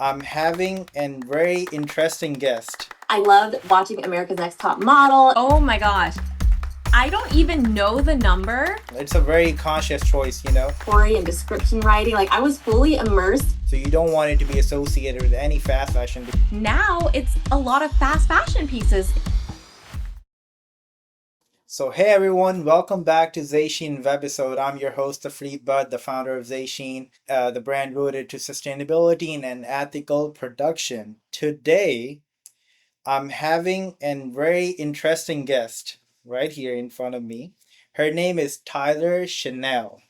I'm having a very interesting guest. I loved watching America's Next Top Model. Oh my gosh. I don't even know the number. It's a very conscious choice, you know? Story and description writing. Like I was fully immersed. So you don't want it to be associated with any fast fashion. Now it's a lot of fast fashion pieces. So hey everyone, welcome back to ZÁY SHEEN Webisode. I'm your host, Bud, the founder of ZÁY SHEEN, the brand rooted to sustainability and ethical production. Today, I'm having a very interesting guest right here in front of me. Her name is Tyler Chanel.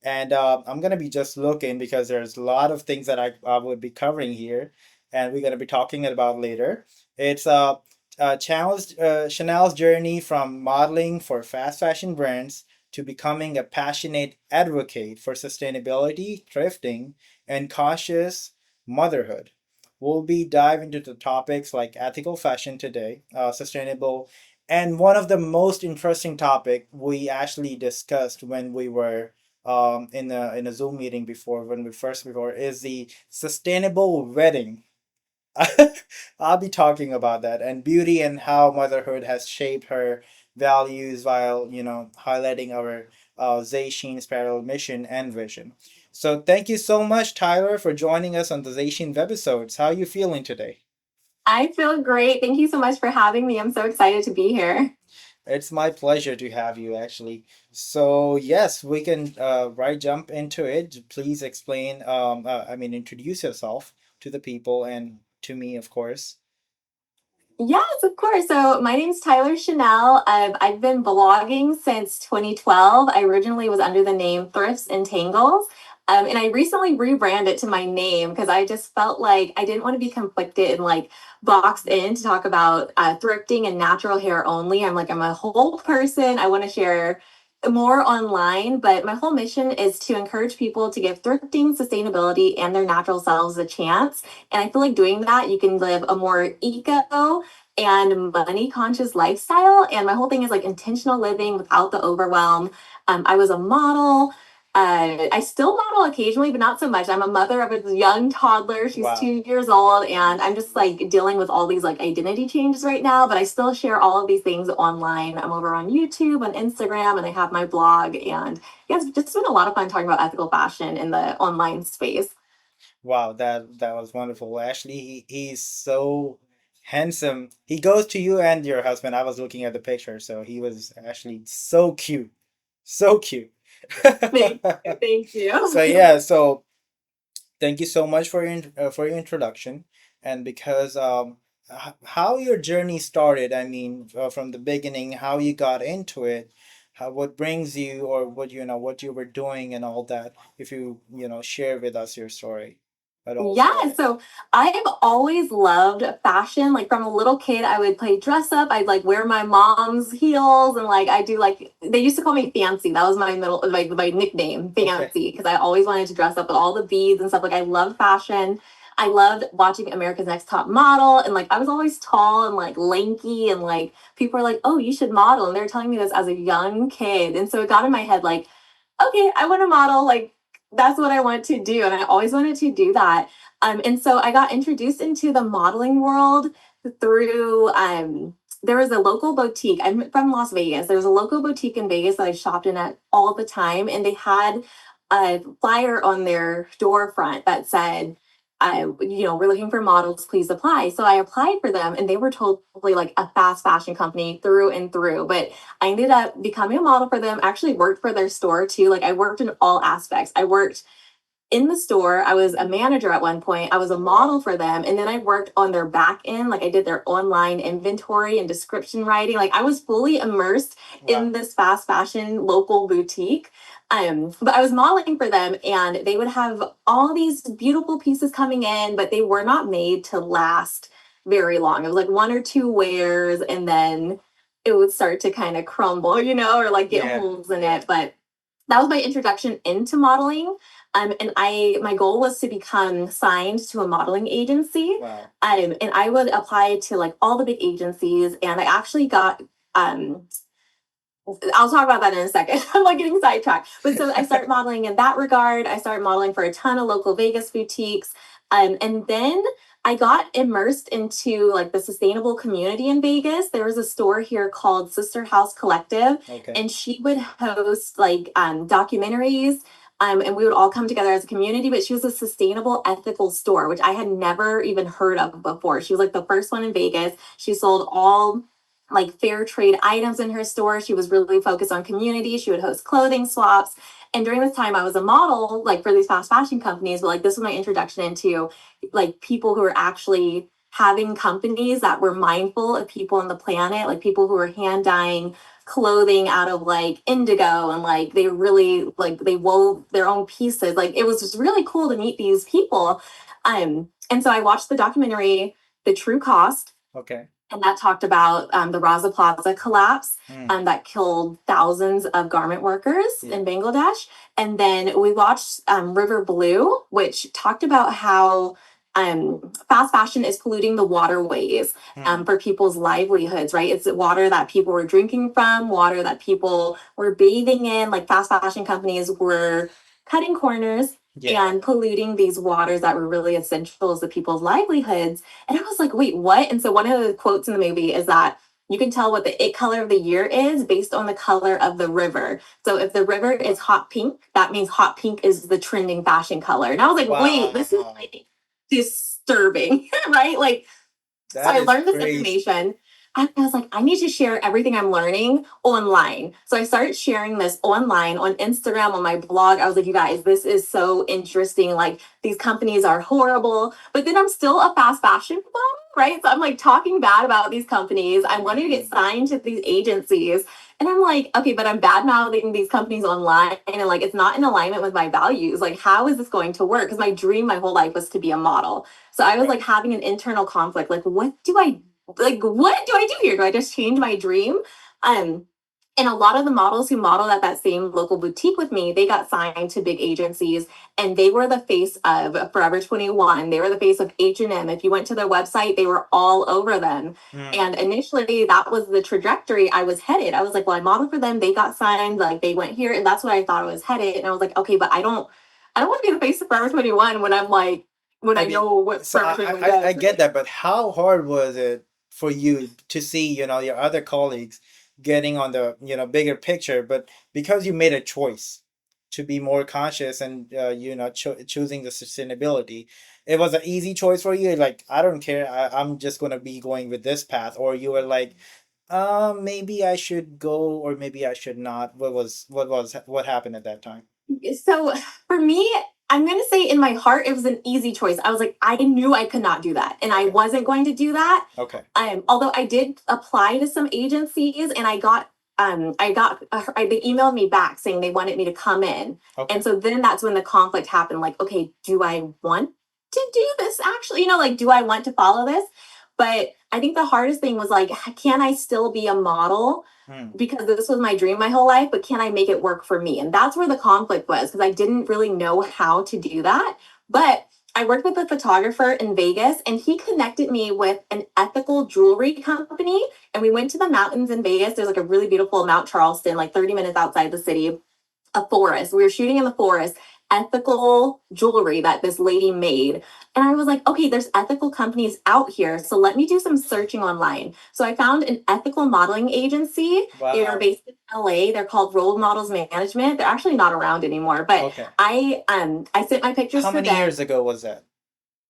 And I'm going to be just looking because there's a lot of things that I would be covering here and we're going to be talking about later. It's Chanel's journey from modeling for fast fashion brands to becoming a passionate advocate for sustainability, thrifting, and conscious motherhood. We'll be diving into the topics like ethical fashion today, sustainable, and one of the most interesting topic we actually discussed when we were in a Zoom meeting before when we first before is the sustainable wedding. I'll be talking about that and beauty and how motherhood has shaped her values while highlighting our ZÁY SHEEN's parallel mission and vision. So thank you so much, Tyler, for joining us on the ZÁY SHEEN Webisodes. How are you feeling today? I feel great. Thank you so much for having me. I'm so excited to be here. It's my pleasure to have you actually. So yes, we can right jump into it. Please explain, introduce yourself to the people and to me, of course. Yes, of course. So my name's Tyler Chanel. I've been blogging since 2012. I originally was under the name Thrifts and Tangles. And I recently rebranded to my name because I just felt like I didn't want to be conflicted and like boxed in to talk about thrifting and natural hair only. I'm a whole person. I want to share more online, but my whole mission is to encourage people to give thrifting, sustainability, and their natural selves a chance. And I feel like doing that, you can live a more eco and money conscious lifestyle. And my whole thing is like intentional living without the overwhelm. I was a model. I still model occasionally, but not so much. I'm a mother of a young toddler. She's Wow. 2 years old, and I'm just like dealing with all these like identity changes right now. But I still share all of these things online. I'm over on YouTube, on Instagram, and I have my blog. And yeah, it's just been a lot of fun talking about ethical fashion in the online space. Wow, that was wonderful. Actually, he's so handsome. He goes to you and your husband. I was looking at the picture, so he was actually so cute. So cute. Thank you. Thank So you. yeah, so thank you so much for your introduction and because how your journey started. I mean, from the beginning, how you got into it, how what brings you or what you were doing and all that. If you share with us your story, it all Yeah, started. so I've always loved fashion. Like from a little kid, I would play dress up. I'd like wear my mom's heels and like I do like they used to call me Fancy. That was my middle like my nickname, Okay. Fancy, because I always wanted to dress up with all the beads and stuff. Like I love fashion. I loved watching America's Next Top Model and like I was always tall and like lanky and like people were like, "Oh, you should model." And they're telling me this as a young kid. And so it got in my head like, "Okay, I want to model like that's what I want to do." And I always wanted to do that. And so I got introduced into the modeling world through there was a local boutique. I'm from Las Vegas. There was a local boutique in Vegas that I shopped in at all the time, and they had a flyer on their storefront that said, we're looking for models, please apply. So I applied for them, and they were totally like a fast fashion company through and through. But I ended up becoming a model for them. I actually worked for their store too. Like I worked in all aspects. I worked in the store. I was a manager at one point. I was a model for them. And then I worked on their back end. Like I did their online inventory and description writing. Like I was fully immersed Wow. in this fast fashion local boutique. But I was modeling for them and they would have all these beautiful pieces coming in, but they were not made to last very long. It was like one or two wears and then it would start to kind of crumble, or like get Yeah. holes in it. But that was my introduction into modeling. And my goal was to become signed to a modeling agency. Wow. And I would apply to like all the big agencies. And I actually got I'll talk about that in a second. I'm like getting sidetracked. But so I started modeling in that regard. I started modeling for a ton of local Vegas boutiques. And then I got immersed into like the sustainable community in Vegas. There was a store here called Sister House Collective, Okay. and she would host like documentaries. And we would all come together as a community, but she was a sustainable, ethical store, which I had never even heard of before. She was like the first one in Vegas. She sold all like fair trade items in her store. She was really focused on community. She would host clothing swaps. And during this time, I was a model like for these fast fashion companies, but like this was my introduction into like people who are actually having companies that were mindful of people on the planet, like people who are hand dyeing clothing out of like indigo, and like they really like they wove their own pieces. Like it was just really cool to meet these people. And so I watched the documentary The True Cost. Okay. And that talked about the Raza Plaza collapse Mm. that killed thousands of garment workers Yeah. in Bangladesh. And then we watched River Blue, which talked about how fast fashion is polluting the waterways Mm. for people's livelihoods, right? It's water that people were drinking from, water that people were bathing in. Like fast fashion companies were cutting corners Yeah. and polluting these waters that were really essential to people's livelihoods. And I was like, wait, what? And so one of the quotes in the movie is that you can tell what the it color of the year is based on the color of the river. So if the river is hot pink, that means hot pink is the trending fashion color. And I was like, wait, this is Wow. like disturbing, right? Like, so That I is learned this crazy. information. And I was like, I need to share everything I'm learning online. So I started sharing this online on Instagram, on my blog. I was like, you guys, this is so interesting. Like, these companies are horrible. But then I'm still a fast fashion mom, right? So I'm like talking bad about these companies. I wanted to get signed to these agencies. And I'm like, okay, but I'm bad mouthing these companies online. And like, it's not in alignment with my values. Like, how is this going to work? Because my dream my whole life was to be a model. So I was like having an internal conflict. Like, what do I do here? Do I just change my dream? Um, and a lot of the models who modeled at that same local boutique with me, they got signed to big agencies, and they were the face of Forever 21. They were the face of H&M. If you went to their website, they were all over them. Mm. And initially, that was the trajectory I was headed. I was like, well, I modeled for them. They got signed. Like they went here, and that's what I thought I was headed. And I was like, okay, but I don't want to be the face of Forever 21 when I'm like when I I mean, know what so Forever 21 does. I get that, but how hard was it for you to see, your other colleagues getting on the, bigger picture, but because you made a choice to be more conscious and, choosing the sustainability, it was an easy choice for you. Like, I don't care. I'm just going to be going with this path. Or you were like, maybe I should go, or maybe I should not. What happened at that time? So for me, I'm going to say in my heart, it was an easy choice. I was like, I knew I could not do that, and I Okay. wasn't going to do that. Okay. Although I did apply to some agencies, and they emailed me back saying they wanted me to come in. Okay. And so then that's when the conflict happened. Like, okay, do I want to do this actually? Like, do I want to follow this? But I think the hardest thing was like, can I still be a model? Hmm. Because this was my dream my whole life, but can I make it work for me? And that's where the conflict was, because I didn't really know how to do that. But I worked with a photographer in Vegas, and he connected me with an ethical jewelry company. And we went to the mountains in Vegas. There's like a really beautiful Mount Charleston, like 30 minutes outside the city, a forest. We were shooting in the forest, ethical jewelry that this lady made. And I was like, okay, there's ethical companies out here. So let me do some searching online. So I found an ethical modeling agency. They are Wow. based in LA. They're called Role Models Management. They're actually not around anymore, but Okay. I sent my pictures How to many them. years ago was that?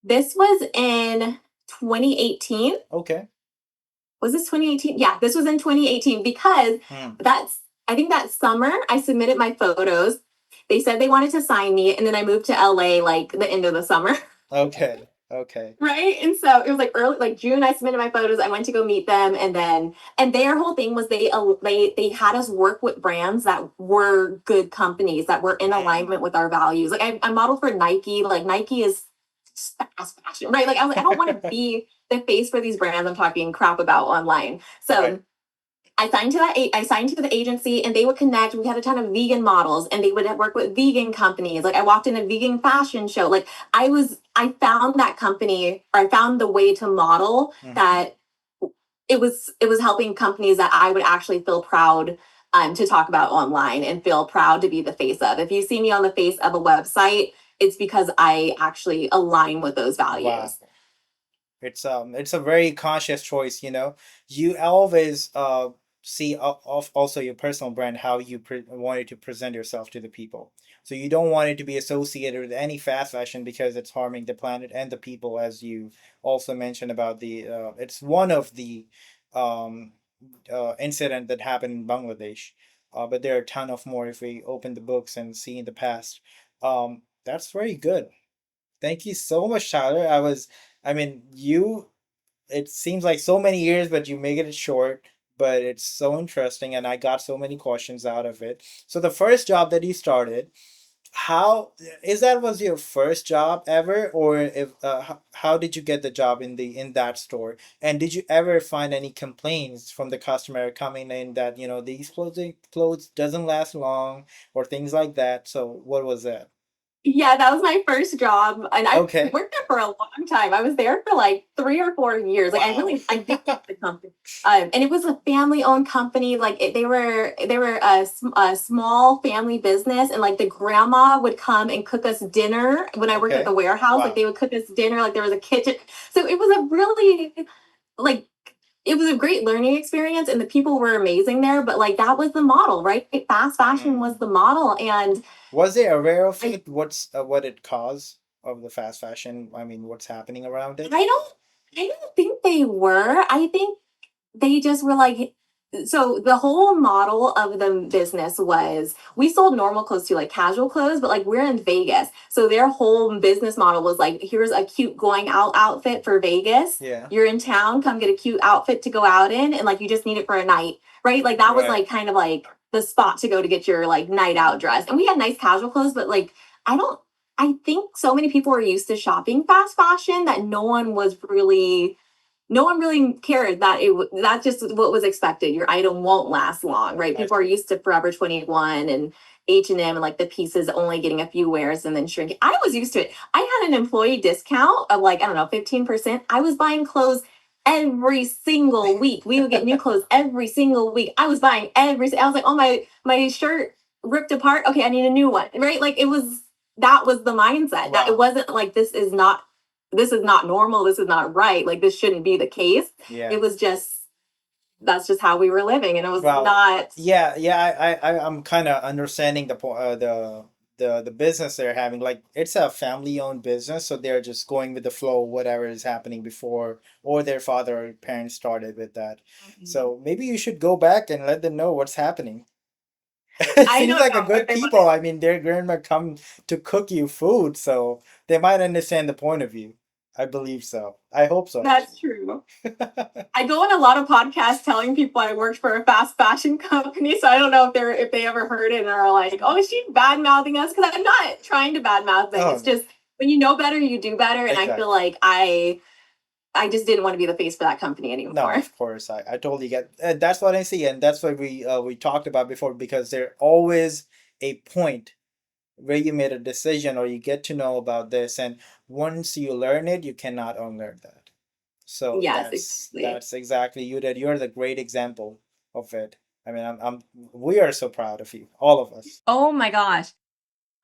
This was in 2018. Okay. Was this 2018? Yeah, this was in 2018 because Hmm. I think that summer I submitted my photos. They said they wanted to sign me, and then I moved to LA like the end of the summer. Okay. Okay. Right. And so it was like early, like June, I submitted my photos. I went to go meet them. And their whole thing was they had us work with brands that were good companies that were in alignment with our values. Like I modeled for Nike. Like Nike is fast fashion, right? Like I was like, I don't want to be the face for these brands I'm talking crap about online. So Right. I signed to the agency, and they would connect. We had a ton of vegan models, and they would work with vegan companies. Like I walked in a vegan fashion show. Like I found that company, or I found the way to model Mhm. that it was helping companies that I would actually feel proud to talk about online and feel proud to be the face of. If you see me on the face of a website, it's because I actually align with those Wow. values. It's a very conscious choice, you know. You always see of also your personal brand, how you wanted to present yourself to the people. So you don't want it to be associated with any fast fashion because it's harming the planet and the people, as you also mentioned about the it's one of the um incident that happened in Bangladesh. But there are a ton of more if we open the books and see in the past. That's very good. Thank you so much, Tyler. I mean, it seems like so many years, but you make it short, but it's so interesting, and I got so many questions out of it. So the first job that you started, how is that was your first job ever, or if how did you get the job in that store? And did you ever find any complaints from the customer coming in that, you know, these clothes doesn't last long or things like that? So what was that? Yeah, that was my first job, and I Okay. worked there for a long time. I was there for like 3 or 4 years. Like Wow. I did love the company, and it was a family-owned company. Like they were a small family business, and like the grandma would come and cook us dinner when I worked at the Okay. warehouse. Like Wow. they would cook us dinner. Like there was a kitchen, so it was a really like it was a great learning experience, and the people were amazing there. But like that was the model, right? Fast fashion Mm. was the model, and Was they aware of I it? What it caused of the fast fashion? I mean, what's happening around it? I don't I don't think they were. I think they just were like so the whole model of the business was we sold normal clothes to like casual clothes, but like we're in Vegas. So their whole business model was like, here's a cute going out outfit for Vegas. Yeah. You're in town, come get a cute outfit to go out in, and like you just need it for a night. Right. Like that was Right. like kind of like the spot to go to get your like night out dress. And we had nice casual clothes, but like I don't I think so many people were used to shopping fast fashion that no one really cared that that's just what was expected. Your item won't last long, right? I People are see. used to Forever 21 and H&M and like the pieces only getting a few wears and then shrinking. I was used to it. I had an employee discount of like I don't know 15%. I was buying clothes every single week. We would get new clothes every single week. I was buying I was like, oh my shirt ripped apart. Okay, I need a new one. Right? Like it was that was the mindset. That it Wow. wasn't like this is not normal, this is not right, like this shouldn't be the case. Yeah. It was just that's just how we were living, and it was Well, not. yeah, yeah. I'm kind of understanding the business they're having. Like, it's a family-owned business, so they're just going with the flow, whatever is happening before, or their father or parents started with that. So maybe you should go back and let them know what's happening. It I seems don't like a know if good they people. want. I mean, their grandma come to cook you food, so they might understand the point of view. I believe so. I hope so. That's true. I go on a lot of podcasts telling people I worked for a fast fashion company, so I don't know if they ever heard it and are like, "Oh, is she bad mouthing us?" Because I'm not trying to bad mouth them. Oh It's no, just when you know better, you do better, and I feel exactly. like I just didn't want to be the face for that company No, anymore. of course, I totally get. That's what I see, and that's what we talked about before. Because there always a point where you made a decision or you get to know about this, and once you learn it, you cannot unlearn that. So Yes, that's exactly. exactly you. That you're the great example of it. I mean, we are so proud of you, all of us. Oh my gosh.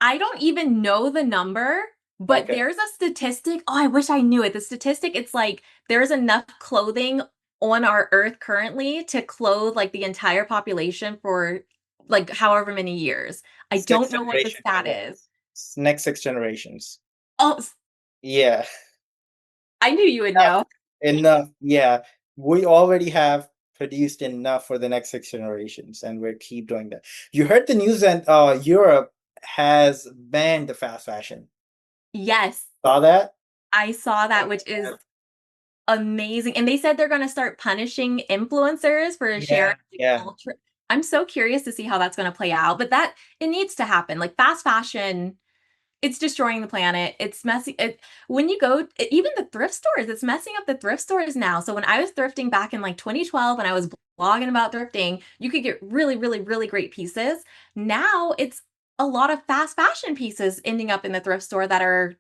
I don't even know the number, but Okay. there's a statistic. Oh, I wish I knew it. The statistic, it's like there's enough clothing on our earth currently to clothe like the entire population for like however many years. I Six don't know what the generations, stat yeah. is. Next 6 generations. Oh, Yeah. I knew you would Enough. know. Enough. Yeah. We already have produced enough for the next 6 generations, and we'll keep doing that. You heard the news that Europe has banned the fast fashion. Yes, Saw that? I saw that, which is amazing. And they said they're going to start punishing influencers for sharing Yeah. like, Yeah. ultra. I'm so curious to see how that's going to play out, but that it needs to happen. Like fast fashion, it's destroying the planet. It's messy. When you go, even the thrift stores, it's messing up the thrift stores now. So when I was thrifting back in like 2012, and I was blogging about thrifting, you could get really, really, really great pieces. Now it's a lot of fast fashion pieces ending up in the thrift store that are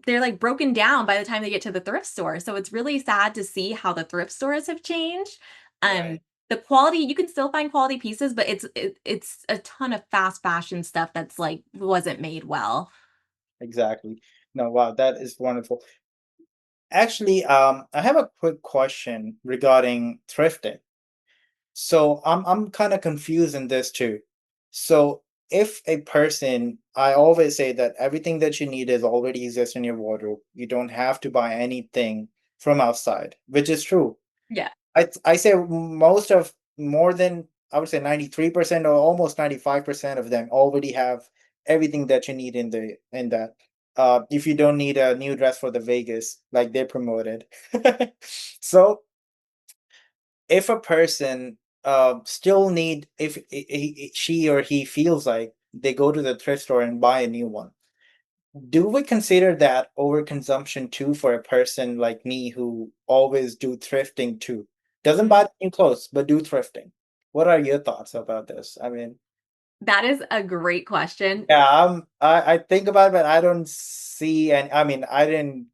they're like broken down by the time they get to the thrift store. So it's really sad to see how the thrift stores have changed. Um, Right. the quality you can still find quality pieces, but it's a ton of fast fashion stuff that's like wasn't made well. exactly. No, wow, that is wonderful. Actually, I have a quick question regarding thrifting. So I'm kind of confused in this too. So if a person, I always say that everything that you need is already exists in your wardrobe. You don't have to buy anything from outside, which is true. Yeah. I say most of more than I would say 93% or almost 95% of them already have everything that you need in the in that. If you don't need a new dress for the Vegas, like they promoted. So if a person still need if she or he feels like they go to the thrift store and buy a new one, do we consider that overconsumption too for a person like me who always do thrifting too? Doesn't buy new clothes, but do thrifting. What are your thoughts about this? I mean, That is a great question. yeah, I think about it, but I don't see and I mean I didn't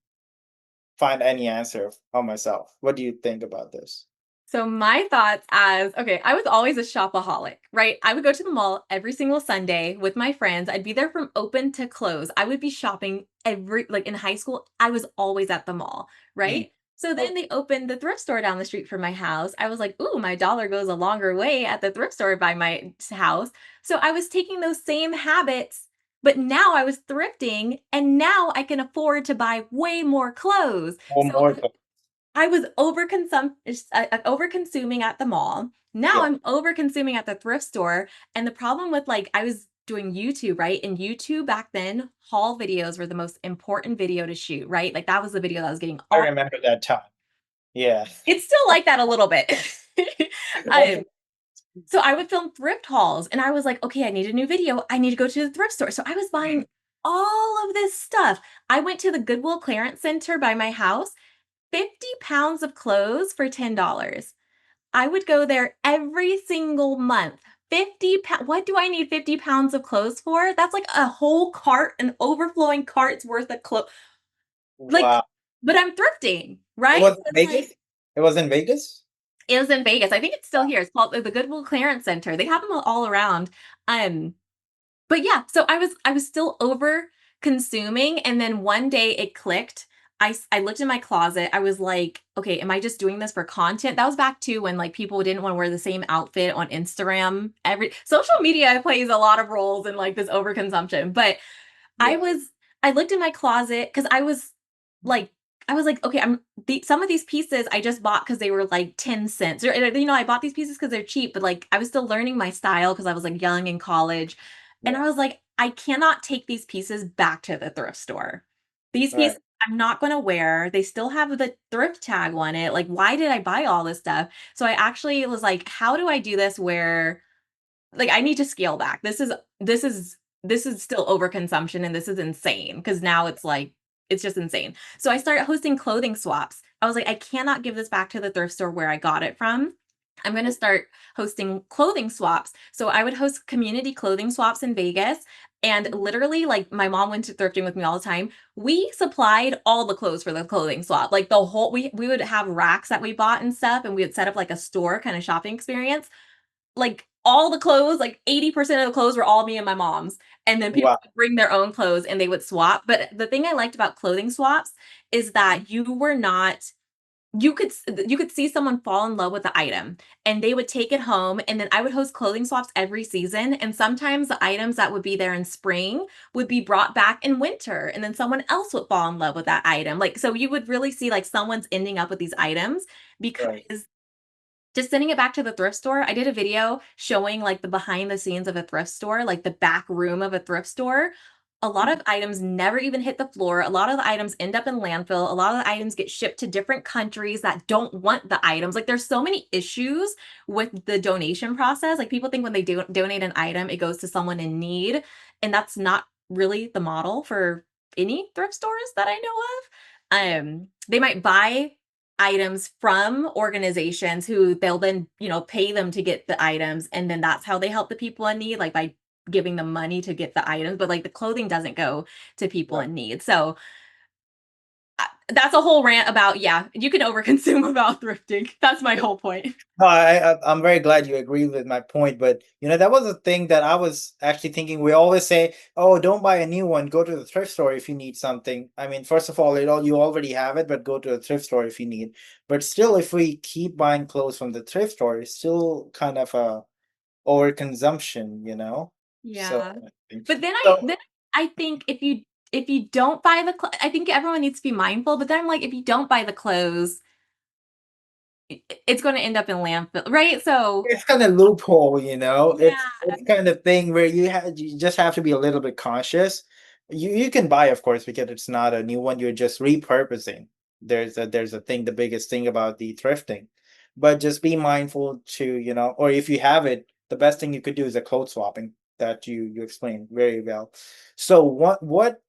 find any answer on myself. What do you think about this? So my thoughts as okay, I was always a shopaholic, right? I would go to the mall every single Sunday with my friends. I'd be there from open to close. I would be shopping every like in high school, I was always at the mall, Mm. right? So Oh, then they opened the thrift store down the street from my house. I was like, "Ooh, my dollar goes a longer way at the thrift store by my house." So I was taking those same habits, but now I was thrifting and now I can afford to buy way more clothes. or So more. I was over-consuming at the mall. Now Yeah, I'm over-consuming at the thrift store, and the problem with, like I was doing YouTube, right? And YouTube back then, haul videos were the most important video to shoot, right? Like, that was the video that was getting I all remember that time. Yeah. it's still like that a little bit. Okay. Um, so I would film thrift hauls, and I was like, "Okay, I need a new video. I need to go to the thrift store." So I was buying all of this stuff. I went to the Goodwill clearance center by my house, 50 pounds of clothes for $10. I would go there every single month. 50 pounds. What do I need 50 pounds of clothes for? That's like a whole cart, an overflowing cart's worth of clothes. Like, Wow. but I'm thrifting, It right? was So in it's like, Vegas? It was in Vegas? it was in Vegas. I think it's still here. It's called the Goodwill Clearance Center. They have them all around. Um, but yeah, so I was still over consuming, and then one day it clicked. I looked in my closet. I was like, "Okay, am I just doing this for content?" That was back to when, like, people didn't wanna wear the same outfit on Instagram. Every social media plays a lot of roles in, like, this overconsumption, but I Yeah. was I looked in my closet because like I was like, "Okay, some of these pieces I just bought because they were like 10 cents." Or, I bought these pieces because 'cause they're cheap, but, like, I was still learning my style because I was, like, young in college, and Yeah. I was like, "I cannot take these pieces back to the thrift store. These Right. pieces I'm not gonna wear. They still have the thrift tag on it. Like, why did I buy all this stuff?" So I actually was like, "How do I do this where like, I need to scale back. This is this is still overconsumption, and this is insane because now it's like it's just insane." So I started hosting clothing swaps. I was like, "I cannot give this back to the thrift store where I got it from. I'm gonna start hosting clothing swaps." So I would host community clothing swaps in Vegas, and literally, like, my mom went to thrifting with me all the time. We supplied all the clothes for the clothing swap. Like, the whole we would have racks that we bought and stuff, and we would set up, like, a store kinda shopping experience. Like, all the clothes, like 80% of the clothes were all me and my mom's, and then people Wow. would bring their own clothes and they would swap. But the thing I liked about clothing swaps is Mhm. that you were not you could see someone fall in love with the item, and they would take it home, and then I would host clothing swaps every season, and sometimes the items that would be there in spring would be brought back in winter, and then someone else would fall in love with that item. Like, so you would really see, like, someone's ending up with these items Right. because just sending it back to the thrift store. I did a video showing, like, the behind the scenes of a thrift store, like the back room of a thrift store. A lot Mhm. of items never even hit the floor. A lot of the items end up in landfill. A lot of the items get shipped to different countries that don't want the items. Like, there's so many issues with the donation process. Like, people think when they donate an item, it goes to someone in need, and that's not really the model for any thrift stores that I know of. They might buy items from organizations who they'll then, pay them to get the items, and then that's how they help the people in need, like, by giving them money to get the items, but, like, the clothing doesn't go to people Right. in need. So that's a whole rant about, yeah, you can overconsume about thrifting. That's my whole point. No, I'm very glad you agree with my point, but that was a thing that I was actually thinking. We always say, "Oh, don't buy a new one. Go to the thrift store if you need something." I mean, first of all, you already have it, but go to the thrift store if you need. But still, if we keep buying clothes from the thrift store, it's still kind of a overconsumption. So, Yeah. I think- But then so I think if you don't buy I think everyone needs to be mindful, but then I'm like, if you don't buy the clothes, it's going to end up in landfill, right? So, it's kind of loophole, yeah. it's kind of thing where you just have to be a little bit cautious. You can buy, of course, because it's not a new one, you're just repurposing. There's a thing, the biggest thing about the thrifting. But just be mindful to, or if you have it, the best thing you could do is a clothes swapping that you explained very well. So what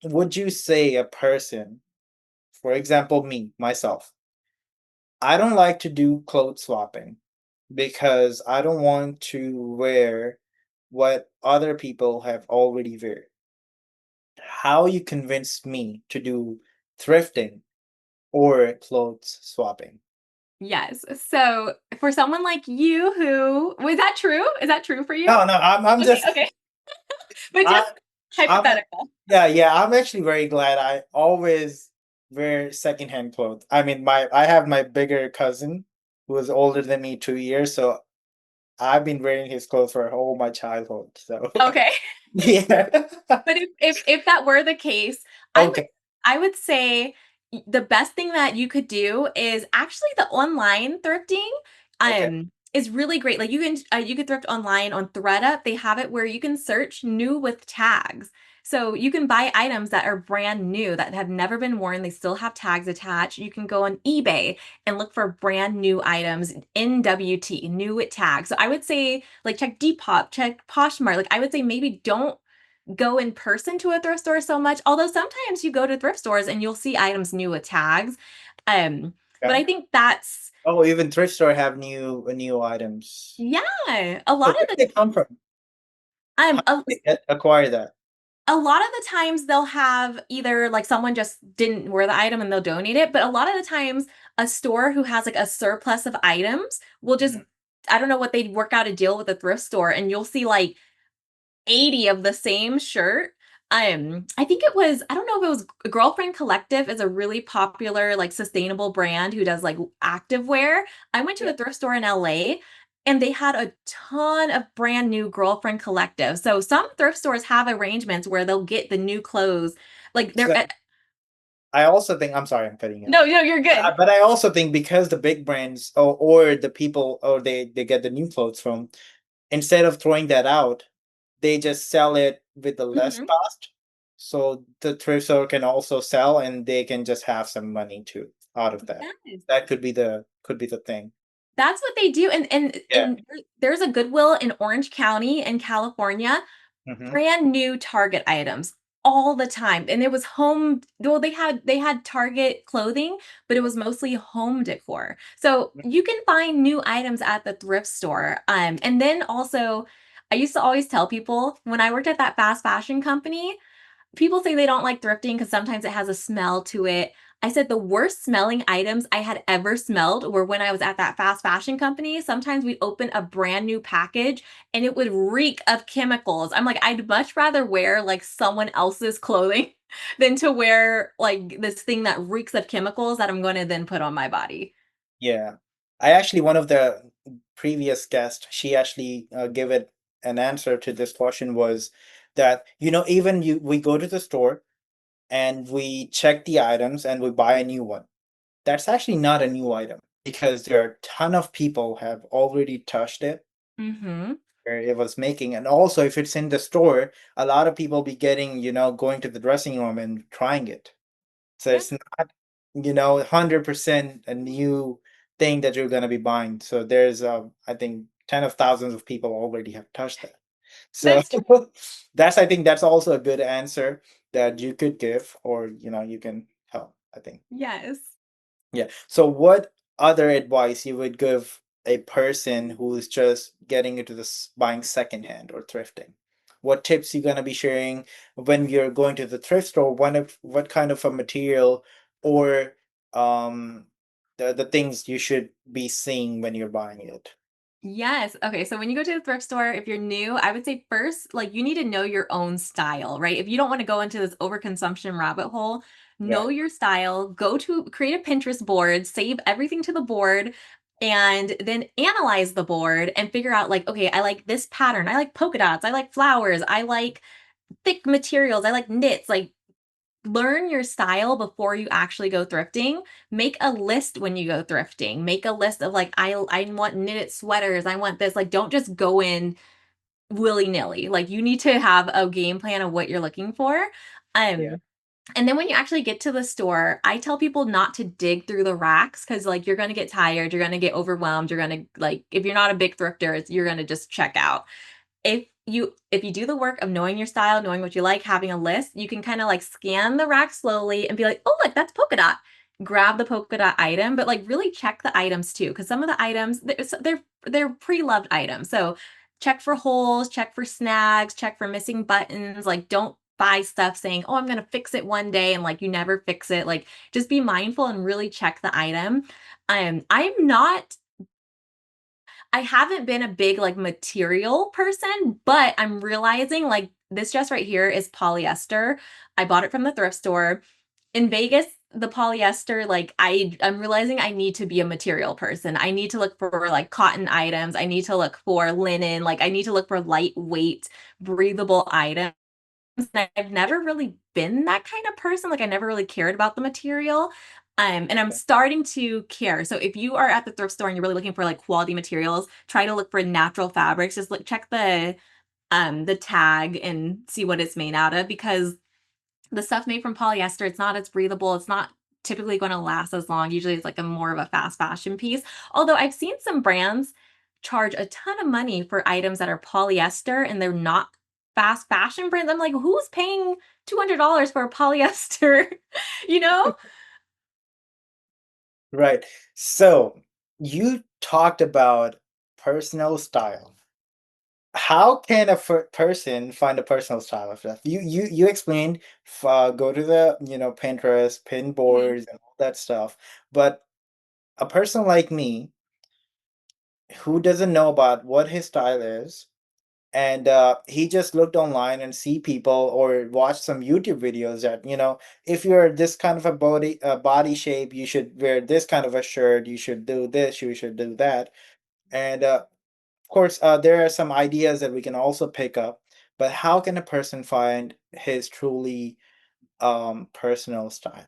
would you say a person, for example, me, myself, I don't like to do clothes swapping because I don't want to wear what other people have already wear. How you convince me to do thrifting or clothes swapping? Yes. So, for someone like you who, was that true? Is that true for you? No, no, I'm Okay, just okay. But I just I'm hypothetical. yeah, yeah, I'm actually very glad I always wear secondhand clothes. I mean, I have my bigger cousin who is older than me 2 years, so I've been wearing his clothes for all my childhood. So Okay. yeah. But if that were the case, I would Okay. I would say the best thing that you could do is actually the online thrifting Okay. is really great. Like you could thrift online on ThreadUp. They have it where you can search new with tags. So you can buy items that are brand new that have never been worn. They still have tags attached. You can go on eBay and look for brand new items, NWT, new with tags. So I would say like check Depop, check Poshmark. Like I would say maybe don't go in person to a thrift store so much, although sometimes you go to thrift stores and you'll see items new with tags. But Okay. I think that's Oh, even thrift store have new items. yeah, a So lot where of the do they come from? How um do they acquire that? a lot of the times they'll have either like someone just didn't wear the item and they'll donate it, but a lot of the times a store who has like a surplus of items will just Mhm. I don't know what they'd work out a deal with a thrift store and you'll see like 80 of the same shirt. I think it was, I don't know if it was Girlfriend Collective is a really popular, like sustainable brand who does like active wear. I went to Yeah. a thrift store in LA and they had a ton of brand new Girlfriend Collective. So some thrift stores have arrangements where they'll get the new clothes. Like they're, So I also think, I'm sorry, I'm cutting you off. no, no, you're good. But I also think because the big brands or the people or they get the new clothes from, instead of throwing that out, they just sell it with the less Mhm. cost. So the thrift store can also sell and they can just have some money too out of that. Yes. That could be the thing. That's what they do. Yeah. There's a Goodwill in Orange County in California. Hmm. Brand new Target items all the time. And it was home well, they had Target clothing, but it was mostly home decor. So you can find new items at the thrift store. And then also I used to always tell people when I worked at that fast fashion company, people say they don't like thrifting because sometimes it has a smell to it. I said the worst smelling items I had ever smelled were when I was at that fast fashion company. Sometimes we'd open a brand new package and it would reek of chemicals. I'm like, I'd much rather wear like someone else's clothing than to wear like this thing that reeks of chemicals that I'm going to then put on my body. Yeah. I actually, one of the previous guests, she actually gave it an answer to this question was that, even we go to the store and we check the items and we buy a new one. That's actually not a new item because there are a ton of people have already touched it Mm-hmm. where it was making. And also if it's in the store, a lot of people be getting, going to the dressing room and trying it. So Yeah, it's not, 100% a new thing that you're going to be buying. So there's, I think, 10 of thousands of people already have touched that. So that's true. I think that's also a good answer that you could give, or, you can help, I think. Yes. Yeah. So what other advice you would give a person who's just getting into this buying secondhand or thrifting? What tips you gonna be sharing when you're going to the thrift store? What kind of a material or um the things you should be seeing when you're buying it? Yes. Okay. So when you go to the thrift store, if you're new, I would say first, like you need to know your own style, right? If you don't want to go into this overconsumption rabbit hole, Yeah, know your style, go to create a Pinterest board, save everything to the board, and then analyze the board and figure out like, okay, I like this pattern. I like polka dots. I like flowers. I like thick materials. I like knits. Like learn your style before you actually go thrifting. Make a list when you go thrifting. Make a list of like I want knitted sweaters. I want this. Like don't just go in willy-nilly. Like you need to have a game plan of what you're looking for. yeah, Um and then when you actually get to the store, I tell people not to dig through the racks because like you're gonna get tired, you're gonna get overwhelmed, you're gonna like if you're not a big thrifter, you're gonna just check out. If you do the work of knowing your style, knowing what you like, having a list, you can kind of like scan the rack slowly and be like, "Oh, look, that's polka dot." Grab the polka dot item, but like really check the items too cuz some of the items they're pre-loved items. So, check for holes, check for snags, check for missing buttons, like don't buy stuff saying, "Oh, I'm going to fix it one day," and like you never fix it. Like just be mindful and really check the item. I'm not I haven't been a big like material person, but I'm realizing like this dress right here is polyester. I bought it from the thrift store. In Vegas, the polyester, like I'm realizing I need to be a material person. I need to look for like cotton items. I need to look for linen. Like I need to look for lightweight, breathable items. I've never really been that kind of person. Like I never really cared about the material. And I'm starting to care. So if you are at the thrift store and you're really looking for like quality materials, try to look for natural fabrics. Just look, check the tag and see what it's made out of because the stuff made from polyester, it's not as breathable. It's not typically going to last as long. Usually it's like a more of a fast fashion piece. Although I've seen some brands charge a ton of money for items that are polyester and they're not fast fashion brands. I'm like, who's paying $200 for a polyester? you know? right. So you talked about personal style. How can a person find a personal style of that? You explained, go to the, Pinterest, pin Mhm. boards, and all that stuff. But a person like me who doesn't know about what his style is, and he just looked online and see people or watched some YouTube videos that, if you're this kind of a body shape, you should wear this kind of a shirt, you should do this, you should do that. And of course, there are some ideas that we can also pick up, but how can a person find his truly personal style?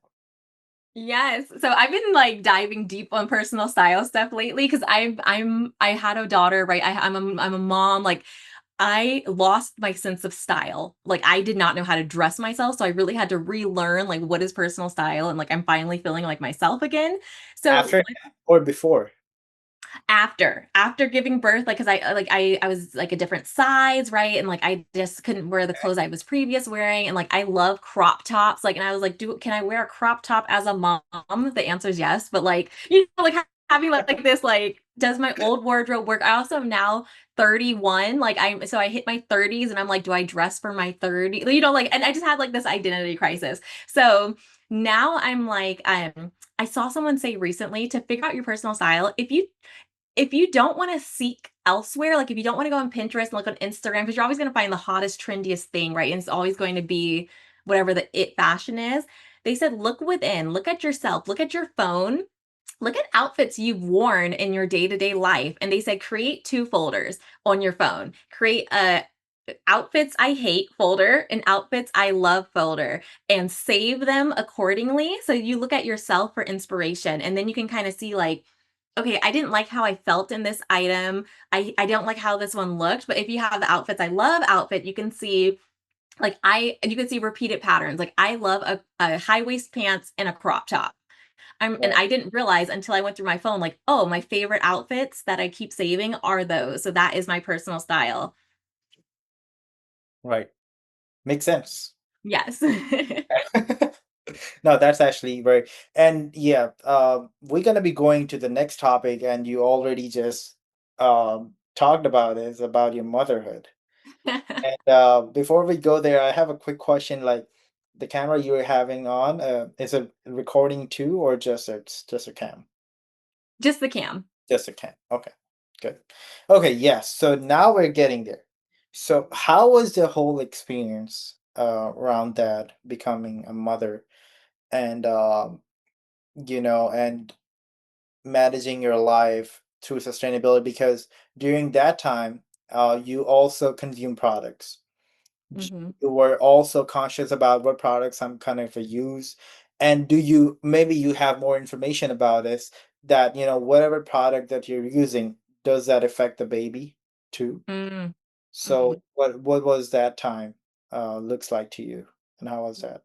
Yes. So I've been like diving deep on personal style stuff lately because I had a daughter, right? I'm a mom. Like I lost my sense of style. Like I did not know how to dress myself, so I really had to relearn like what is personal style and like I'm finally feeling like myself again. So After or before? after giving birth like because I was like a different size, right, and like I just couldn't wear the clothes I was previous wearing, and like I love crop tops, like, and I was like, do can I wear a crop top as a mom? The answer is yes, but like like having like this like does my old wardrobe work? I also am now 31, like I hit my 30s and I'm like, do I dress for my 30, like, and I just had like this identity crisis. So now I'm like I saw someone say recently to figure out your personal style, if you don't want to seek elsewhere, like if you don't want to go on Pinterest and look on Instagram, because you're always going to find the hottest, trendiest thing, right? And it's always going to be whatever the it fashion is. They said, look within, look at yourself, look at your phone, look at outfits you've worn in your day to day life. And they said, create two folders on your phone. Create a outfits I hate folder and outfits I love folder and save them accordingly. So you look at yourself for inspiration and then you can kind of see like, okay, I didn't like how I felt in this item. I don't like how this one looked. But if you have the outfits I love outfit, you can see like you can see repeated patterns. Like I love a high waist pants and a crop top. And Right, I didn't realize until I went through my phone, like, oh, my favorite outfits that I keep saving are those. So that is my personal style. right. Makes sense. Yes. No, that's actually very, and yeah, we're gonna be going to the next topic, and you already just talked about it, is about your motherhood. And before we go there, I have a quick question. Like, the camera you're having on, is it recording too, or just a cam? Just the cam. Just a cam. Okay, good. Okay, yes. So now we're getting there. So how was the whole experience around that becoming a mother and and managing your life through sustainability? Because during that time, you also consume products. Hmm. You were also conscious about what products I'm kind of use, and do you maybe you have more information about this, that whatever product that you're using, does that affect the baby too? Mm. So Hmm. what was that time looks like to you, and how was that?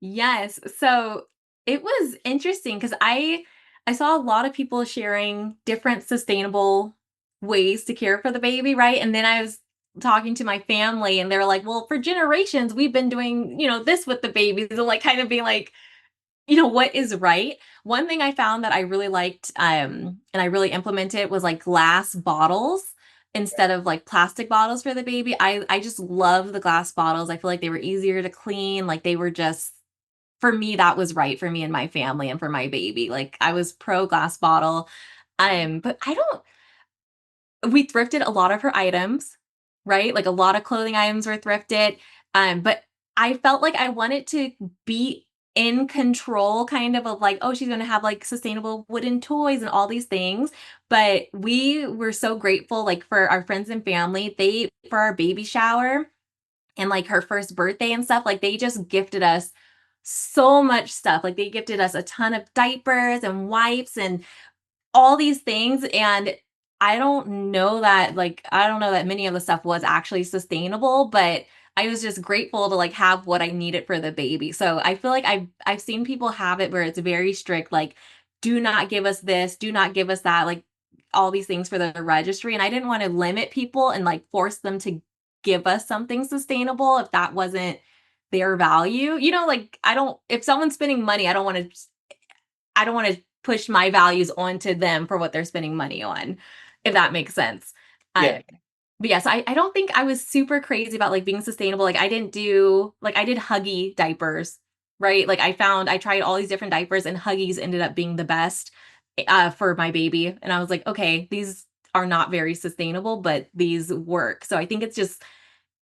Yes. So it was interesting because I saw a lot of people sharing different sustainable ways to care for the baby, right? And then I was talking to my family and they were like, well, for generations, we've been doing, this with the babies, and like kind of being like, what is right. One thing I found that I really liked, and I really implemented was like glass bottles instead of like plastic bottles for the baby. I just love the glass bottles. I feel like they were easier to clean. Like they were just, for me, that was right for me and my family and for my baby. Like I was pro glass bottle. But I don't we thrifted a lot of her items, right? Like a lot of clothing items were thrifted. But I felt like I wanted to be in control kind of like, oh, she's going to have like sustainable wooden toys and all these things. But we were so grateful, like for our friends and family, for our baby shower and like her first birthday and stuff, like they just gifted us so much stuff. Like they gifted us a ton of diapers and wipes and all these things. And I don't know that many of the stuff was actually sustainable, but I was just grateful to like have what I needed for the baby. So I feel like I've seen people have it where it's very strict, like do not give us this, do not give us that, like all these things for the registry. And I didn't want to limit people and like force them to give us something sustainable if that wasn't their value. Like I don't if someone's spending money, I don't want to push my values onto them for what they're spending money on, if that makes sense. Yeah. I but yes, I don't think I was super crazy about like being sustainable. Like I did Huggy diapers, right? Like I tried all these different diapers and Huggies ended up being the best for my baby. And I was like, okay, these are not very sustainable, but these work. So I think it's just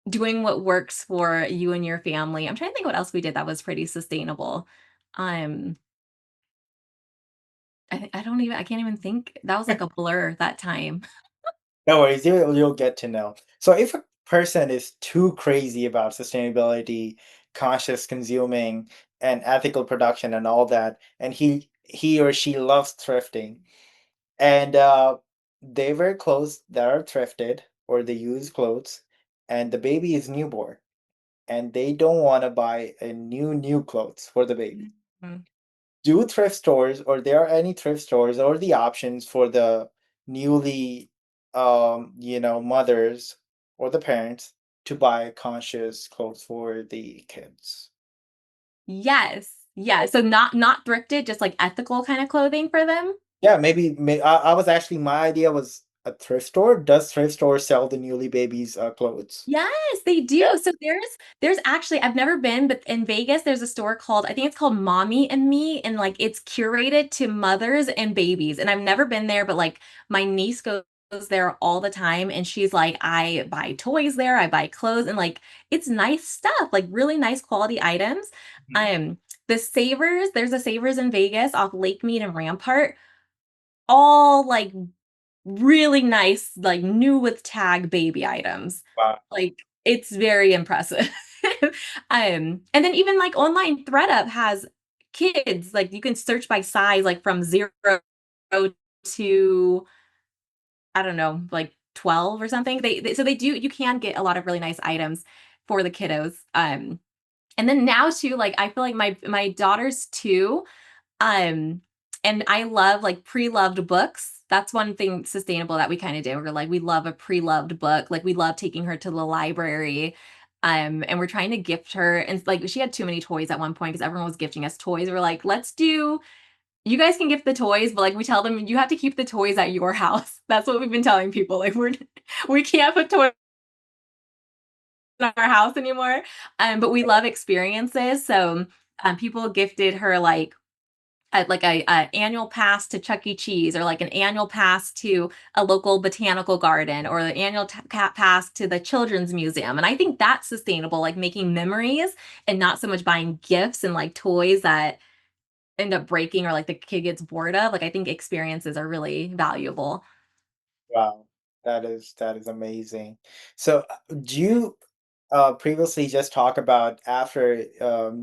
doing what works for you and your family. I'm trying to think what else we did that was pretty sustainable. Um I can't even think. That was like a blur that time. No worries, you'll get to know. So if a person is too crazy about sustainability, conscious consuming, and ethical production and all that, and he or she loves thrifting, and they wear clothes that are thrifted or they use clothes, and the baby is newborn, and they don't want to buy a new clothes for the baby. Mhm. Do thrift stores, or there are any thrift stores or the options for the newly mothers or the parents to buy conscious clothes for the kids? Yes. Yeah, so not thrifted, just like ethical kind of clothing for them? Yeah, I was actually, my idea was a thrift store. Does thrift store sell the newly babies clothes? Yes, they Yeah. do. So there's actually I've never been, but in Vegas there's a store called I think it's called Mommy and Me, and like it's curated to mothers and babies. And I've never been there, but like my niece goes there all the time and she's like, I buy toys there, I buy clothes, and like it's nice stuff, like really nice quality items. Mhm. Um there's a Savers in Vegas off Lake Mead and Rampart, all like really nice, like new with tag baby items. Wow. Like it's very impressive. And then even like online ThreadUp has kids, like you can search by size, like from 0 to I don't know, like 12 or something. So they do, you can get a lot of really nice items for the kiddos. And then now too, like I feel like my daughters too, um, and I love like pre-loved books. That's one thing sustainable that we kind of did. We're like, we love a pre-loved book. Like we love taking her to the library. And we're trying to gift her. And like she had too many toys at one point because everyone was gifting us toys. We're like, you guys can gift the toys, but like we tell them you have to keep the toys at your house. That's what we've been telling people. Like we can't put toys in our house anymore. But we love experiences. So people gifted her like a annual pass to Chuck E. Cheese, or like an annual pass to a local botanical garden, or the annual pass to the children's museum. And I think that's sustainable, like making memories and not so much buying gifts and like toys that end up breaking or like the kid gets bored of. Like I think experiences are really valuable. Wow, that is amazing. So, do you previously just talk about after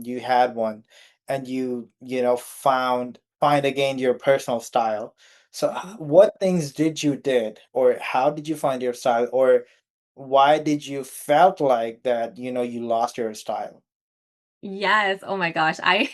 you had one and you know find again your personal style. So, Mhm. what things did you did, or how did you find your style, or why did you felt like that you lost your style? Yes. Oh my gosh. I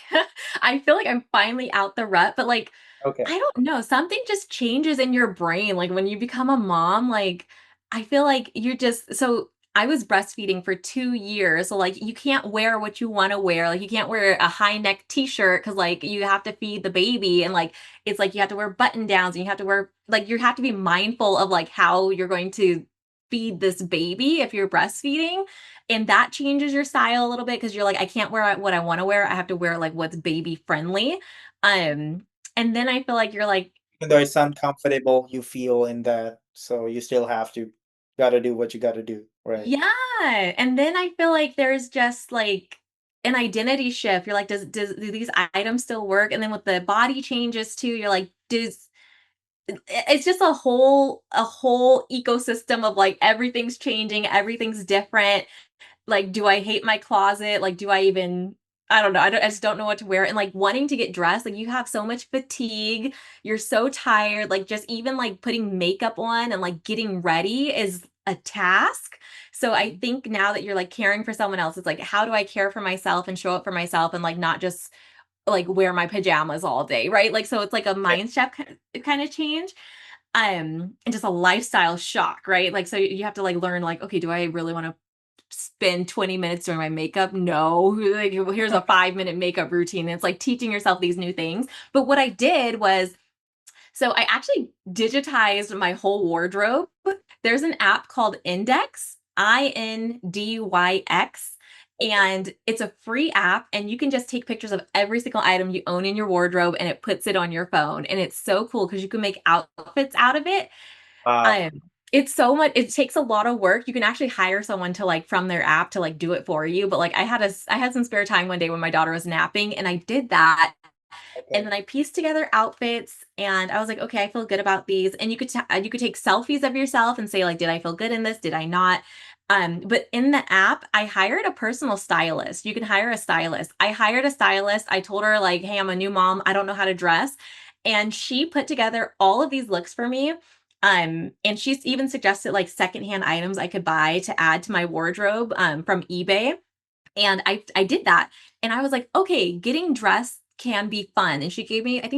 I feel like I'm finally out the rut, but like Okay. I don't know, something just changes in your brain, like, when you become a mom, like, I feel like you're just so I was breastfeeding for 2 years, so, like, you can't wear what you wanna wear, like, you can't wear a high neck t-shirt because like, you have to feed the baby, and, like, it's like you have to wear button downs, and you have to wear like, you have to be mindful of, like, how you're going to feed this baby if you're breastfeeding, and that changes your style a little bit because 'cause you're like, "I can't wear what I wanna wear, I have to wear, like, what's baby friendly." Um, and then I feel like you're like Even though it's uncomfortable, you feel in that, so you still have to gotta do what you gotta do, right? yeah, and then I feel like there's just, like, an identity shift. You're like, do these items still work?" And then with the body changes too, you're like, "Does" it's just a whole ecosystem of, like, everything's changing, everything's different. Like, do I hate my closet? Like, do I even I don't know. I just don't know what to wear, and, like, wanting to get dressed, like, you have so much fatigue, you're so tired, like, just even, like, putting makeup on and, like, getting ready is a task. So I Mhm. think now that you're, like, caring for someone else, it's like, how do I care for myself and show up for myself and, like, not just, like, wear my pajamas all day, right? Like, so it's like a Yeah. mindset kinda change, and just a lifestyle shock, right? Like, so you have to, like, learn, like, "Okay, do I really wanna spend 20 minutes doing my makeup. No, like here's a 5-minute makeup routine." It's like teaching yourself these new things. But what I did was so I actually digitized my whole wardrobe. There's an app called Index, INDYX, and it's a free app and you can just take pictures of every single item you own in your wardrobe and it puts it on your phone. And it's so cool because you can make outfits out of it. Wow. um, it's so much it takes a lot of work. You can actually hire someone to, like, from their app to, like, do it for you, but, like, I had some spare time one day when my daughter was napping, and I did that, and Okay. then I pieced together outfits, and I was like, "Okay, I feel good about these," and you could take selfies of yourself and say, like, "Did I feel good in this? Did I not?" But in the app, I hired a personal stylist. You can hire a stylist. I hired a stylist. I told her, like, "Hey, I'm a new mom. I don't know how to dress," and she put together all of these looks for me. And she's even suggested, like, secondhand items I could buy to add to my wardrobe, from eBay. And I did that, and I was like, "Okay, getting dressed can be fun." And I think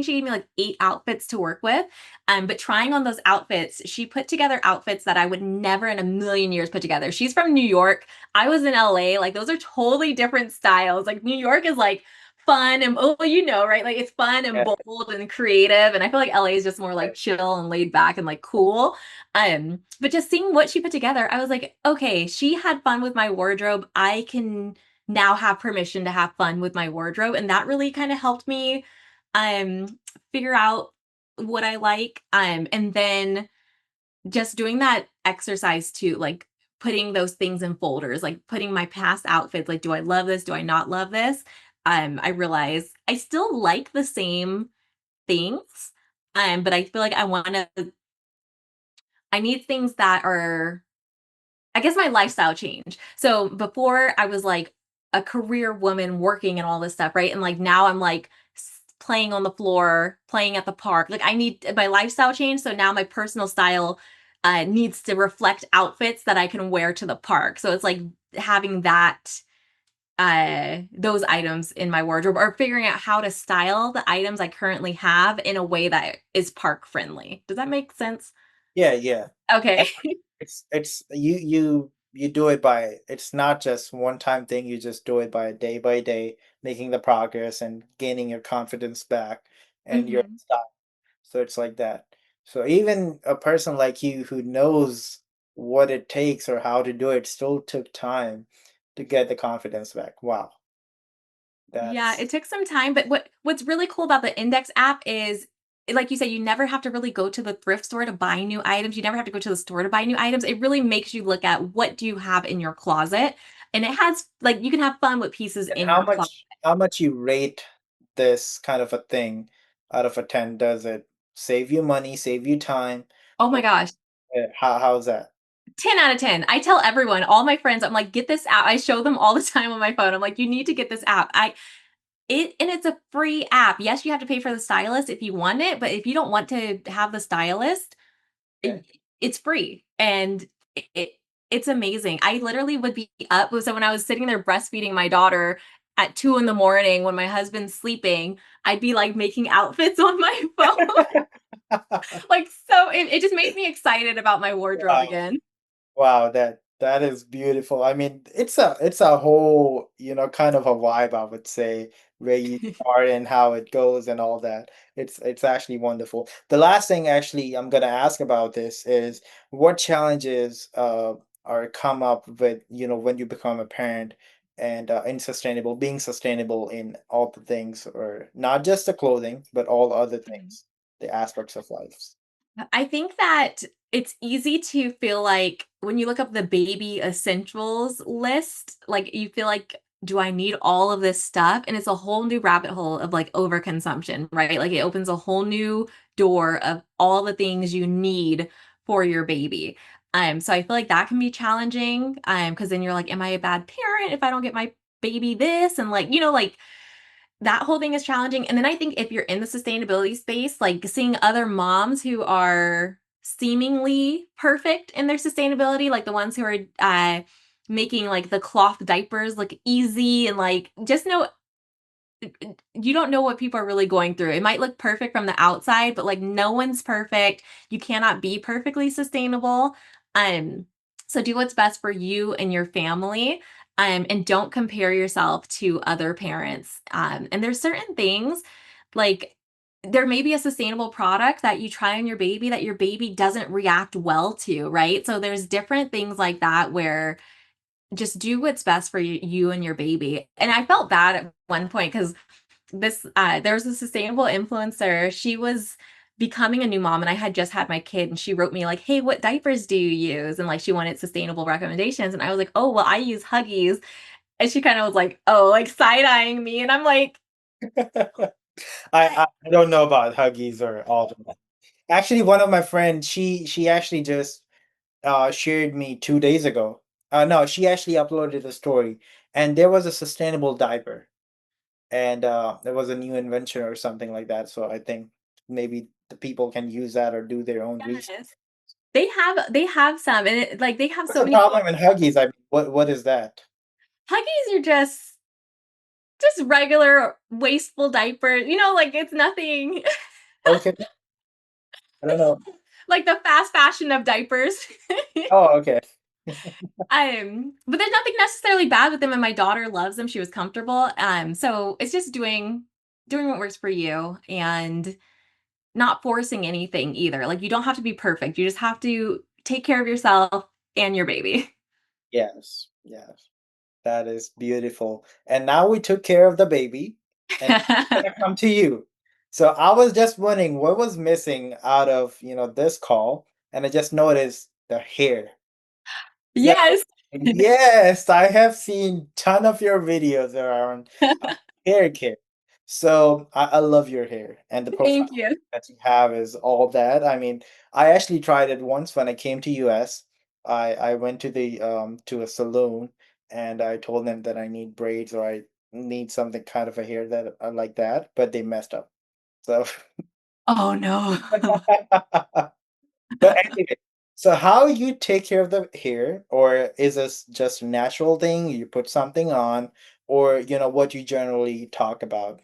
she gave me, like, 8 outfits to work with, but trying on those outfits, she put together outfits that I would never in a million years put together. She's from New York, I was in LA, like, those are totally different styles. Like, New York is, like, fun and well, you know, right? Like, it's fun and Yeah. bold and creative, and I feel like LA is just more, like, Right. chill and laid back and, like, cool. But just seeing what she put together, I was like, "Okay, she had fun with my wardrobe, I can now have permission to have fun with my wardrobe," and that really kind of helped me figure out what I like. And then just doing that exercise too, like putting those things in folders, like putting my past outfits, like, do I love this? Do I not love this? I realize I still like the same things. But I feel like I need things that are, I guess, my lifestyle changed. So before I was like a career woman working and all this stuff, right? And like now I'm like playing on the floor, playing at the park. Like I need my lifestyle change. So now my personal style needs to reflect outfits that I can wear to the park. So it's like having that those items in my wardrobe, or figuring out how to style the items I currently have in a way that is park friendly. Does that make sense? Yeah, yeah. Okay. And it's you do it by it's not just one time thing, you just do it by day, making the progress and gaining your confidence back and your Hmm. style. So it's like that. So even a person like you who knows what it takes or how to do it still took time to get the confidence back. Wow, Yeah, that's it took some time, but what's really cool about the Index app is, like you said, you never have to really go to the thrift store to buy new items. You never have to go to the store to buy new items. It really makes you look at what do you have in your closet, and it has like you can have fun with pieces and in your closet. how much you rate this kind of a thing out of a 10? Does it save you money, save you time? Oh my Or, gosh. how's that? 10 out of 10. I tell everyone, all my friends, I'm like, get this app. I show them all the time on my phone. I'm like, you need to get this app. It's a free app. Yes, you have to pay for the stylist if you want it, but if you don't want to have the stylist, Okay. I it's free, and it's amazing. I literally would be up so when I was sitting there breastfeeding my daughter at 2 in the morning when my husband's sleeping, I'd be, like, making outfits on my phone. Like, so it just made me excited about my wardrobe Wow. again. Wow, that is beautiful. I mean, it's a whole, kind of a vibe, I would say, where you start and how it goes and all that. It's actually wonderful. The last thing actually I'm gonna ask about this is what challenges are come up with, when you become a parent and being sustainable in all the things, or not just the clothing, but all other Mhm. things, the aspects of life. I think that it's easy to feel like when you look up the baby essentials list, like you feel like, do I need all of this stuff? And it's a whole new rabbit hole of like overconsumption, right? Like it opens a whole new door of all the things you need for your baby. So I feel like that can be challenging. Because then you're like, am I a bad parent if I don't get my baby this? And like, like that whole thing is challenging, and then I think if you're in the sustainability space, like, seeing other moms who are seemingly perfect in their sustainability, like the ones who are, making, like, the cloth diapers look easy and, like, just know you don't know what people are really going through. It might look perfect from the outside, but, like, no one's perfect. You cannot be perfectly sustainable. Um, so do what's best for you and your family, and don't compare yourself to other parents. And there's certain things, like, there may be a sustainable product that you try on your baby doesn't react well to, right? So there's different things like that where just do what's best for you and your baby. And I felt bad at one point because there was a sustainable influencer. She was becoming a new mom and I had just had my kid and she wrote me like, "Hey, what diapers do you use?" And like she wanted sustainable recommendations and I was like, "Oh, well, I use Huggies." And she kind of was like, "Oh," like side-eyeing me and I'm like, I don't know about Huggies or all of that. Actually, one of my friends, she actually just shared me 2 days ago. No, she actually uploaded a story, and there was a sustainable diaper, and there was a new invention or something like that. So I think maybe the people can use that or do their own research. "Yes." They have some and like they have What's so the many problem in Huggies? I mean, what is that? Huggies are just regular wasteful diapers. Like it's nothing Okay, I don't know. like the fast fashion of diapers. Oh, okay. But there's nothing necessarily bad with them, and my daughter loves them. She was comfortable. So it's just doing what works for you and not forcing anything either. Like you don't have to be perfect. You just have to take care of yourself and your baby. Yes, yes. That is beautiful. And now we took care of the baby, and we're gonna come to you. So I was just wondering what was missing out of, this call, and I just noticed the hair. So Yes. yes, I have seen ton of your videos around hair care. So I love your hair, and the Thank profile you. that you have is all that. I mean, I actually tried it once when I came to US. I went to the to a salon and I told them that I need braids or I need something kind of a hair that I like that, but they messed up. So Oh no. but anyway, so how you take care of the hair, or is this just a natural thing? You put something on, or what you generally talk about?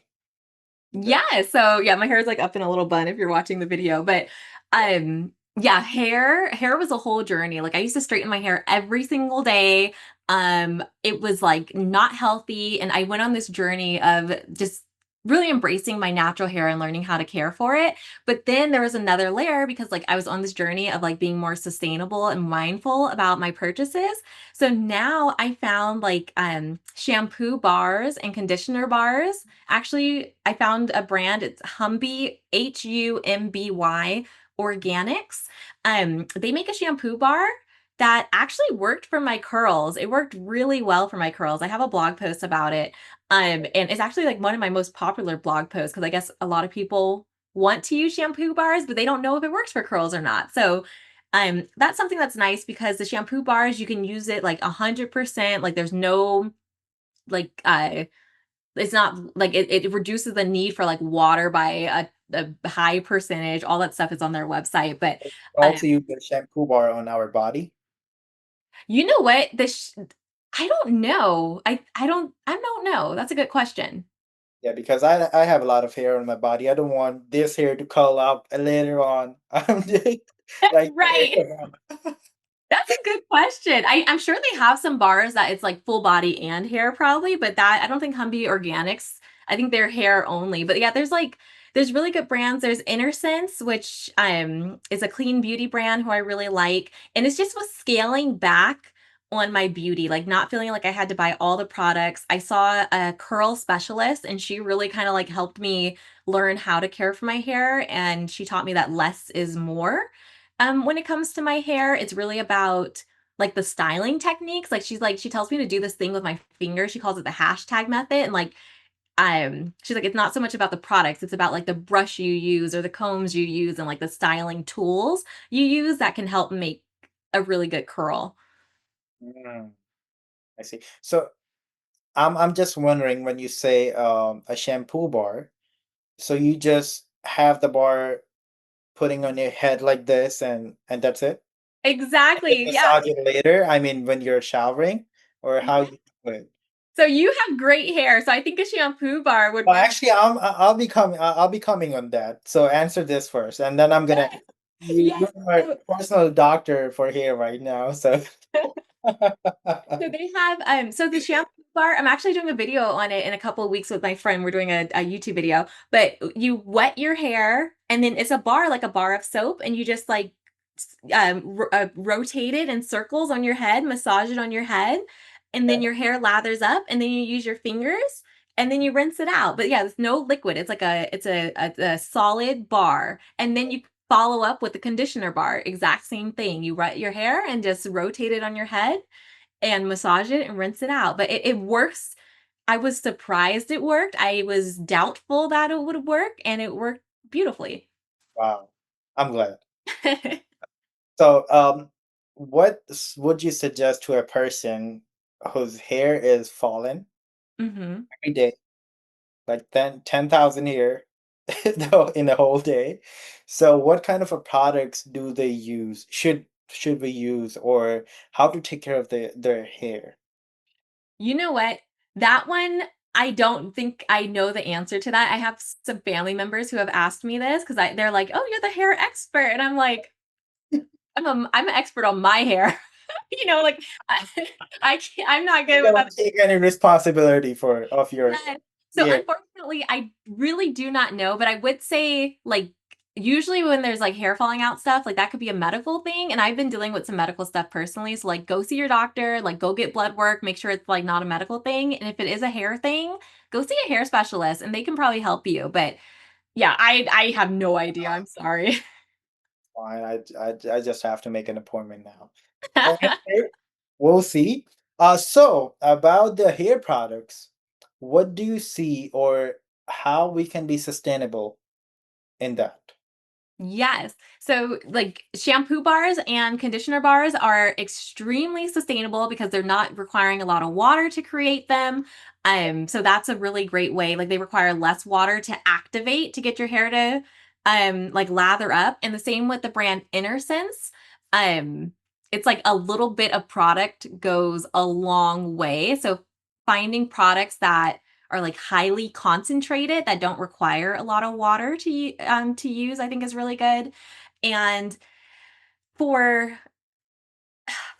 The Yeah, so yeah, my hair is like up in a little bun if you're watching the video, but yeah, hair was a whole journey. Like I used to straighten my hair every single day. It was like not healthy and I went on this journey of just really embracing my natural hair and learning how to care for it. But then there was another layer because like I was on this journey of like being more sustainable and mindful about my purchases. So now I found like shampoo bars and conditioner bars. Actually, I found a brand, it's Humby, Humby Organics. They make a shampoo bar that actually worked for my curls. It worked really well for my curls. I have a blog post about it. And it's actually like one of my most popular blog posts because I guess a lot of people want to use shampoo bars, but they don't know if it works for curls or not. So that's something that's nice because the shampoo bars, you can use it like 100%. Like there's no like it's not like it reduces the need for like water by a high percentage. All that stuff is on their website. But Also use the shampoo bar on our body. you know what? I don't know. I don't know. That's a good question. Yeah, because I have a lot of hair on my body. I don't want this hair to curl up later on. I'm just like Right. That's a good question. I'm sure they have some bars that it's like full body and hair probably, but that I don't think Humby Organics. I think they're hair only. But yeah, there's really good brands. There's Inner Sense, which is a clean beauty brand who I really like. And it's just with scaling back on my beauty, like not feeling like I had to buy all the products. I saw a curl specialist and she really kind of like helped me learn how to care for my hair. And she taught me that less is more. When it comes to my hair, it's really about like the styling techniques. Like she tells me to do this thing with my finger. She calls it the hashtag method. And like she's like, it's not so much about the products, it's about like the brush you use or the combs you use and like the styling tools you use that can help make a really good curl. Mm, I see. So I'm just wondering when you say a shampoo bar, so you just have the bar putting on your head like this and that's it? And then Exactly. Yeah. massage it later? I mean when you're showering or how Yeah. you do it? So you have great hair. So I think a shampoo bar would Well, work. actually, I'll be coming on that. So answer this first, and then I'm gonna. Yes. You're my personal doctor for hair right now, so. So they have so the shampoo bar, I'm actually doing a video on it in a couple of weeks with my friend. We're doing a YouTube video, but you wet your hair and then it's a bar like a bar of soap and you just like rotate it in circles on your head, massage it on your head, and then Yeah. your hair lathers up and then you use your fingers and then you rinse it out. But yeah, there's no liquid. It's like a solid bar. And then you follow up with the conditioner bar. Exact same thing. You wet your hair and just rotate it on your head and massage it and rinse it out. But it works. I was surprised it worked. I was doubtful that it would work, and it worked beautifully. Wow, I'm glad. So, what would you suggest to a person whose hair is falling Hmm. every day, like 10,000 hair, though in a whole day? So, what kind of a products do they use? Should we use, or how to take care of their hair? You know what? That one, I don't think I know the answer to that. I have some family members who have asked me this because they're like, "Oh, you're the hair expert," and I'm like, I'm an expert on my hair." Like I, I'm not You good with don't other. take any responsibility for of your Yes. So hair. unfortunately, I really do not know, but I would say like usually when there's like hair falling out stuff, like that could be a medical thing. And I've been dealing with some medical stuff personally. So like go see your doctor, like go get blood work, make sure it's like not a medical thing. And if it is a hair thing, go see a hair specialist and they can probably help you. But yeah, I have no idea. I'm sorry. Fine, I just have to make an appointment now. Okay, we'll see. So about the hair products, what do you see or how we can be sustainable in that? Yes. So, like shampoo bars and conditioner bars are extremely sustainable because they're not requiring a lot of water to create them. So that's a really great way. Like they require less water to activate to get your hair to like lather up. And the same with the brand Inner Sense. Um, it's like a little bit of product goes a long way. So finding products that are like highly concentrated that don't require a lot of water to use, I think is really good. And for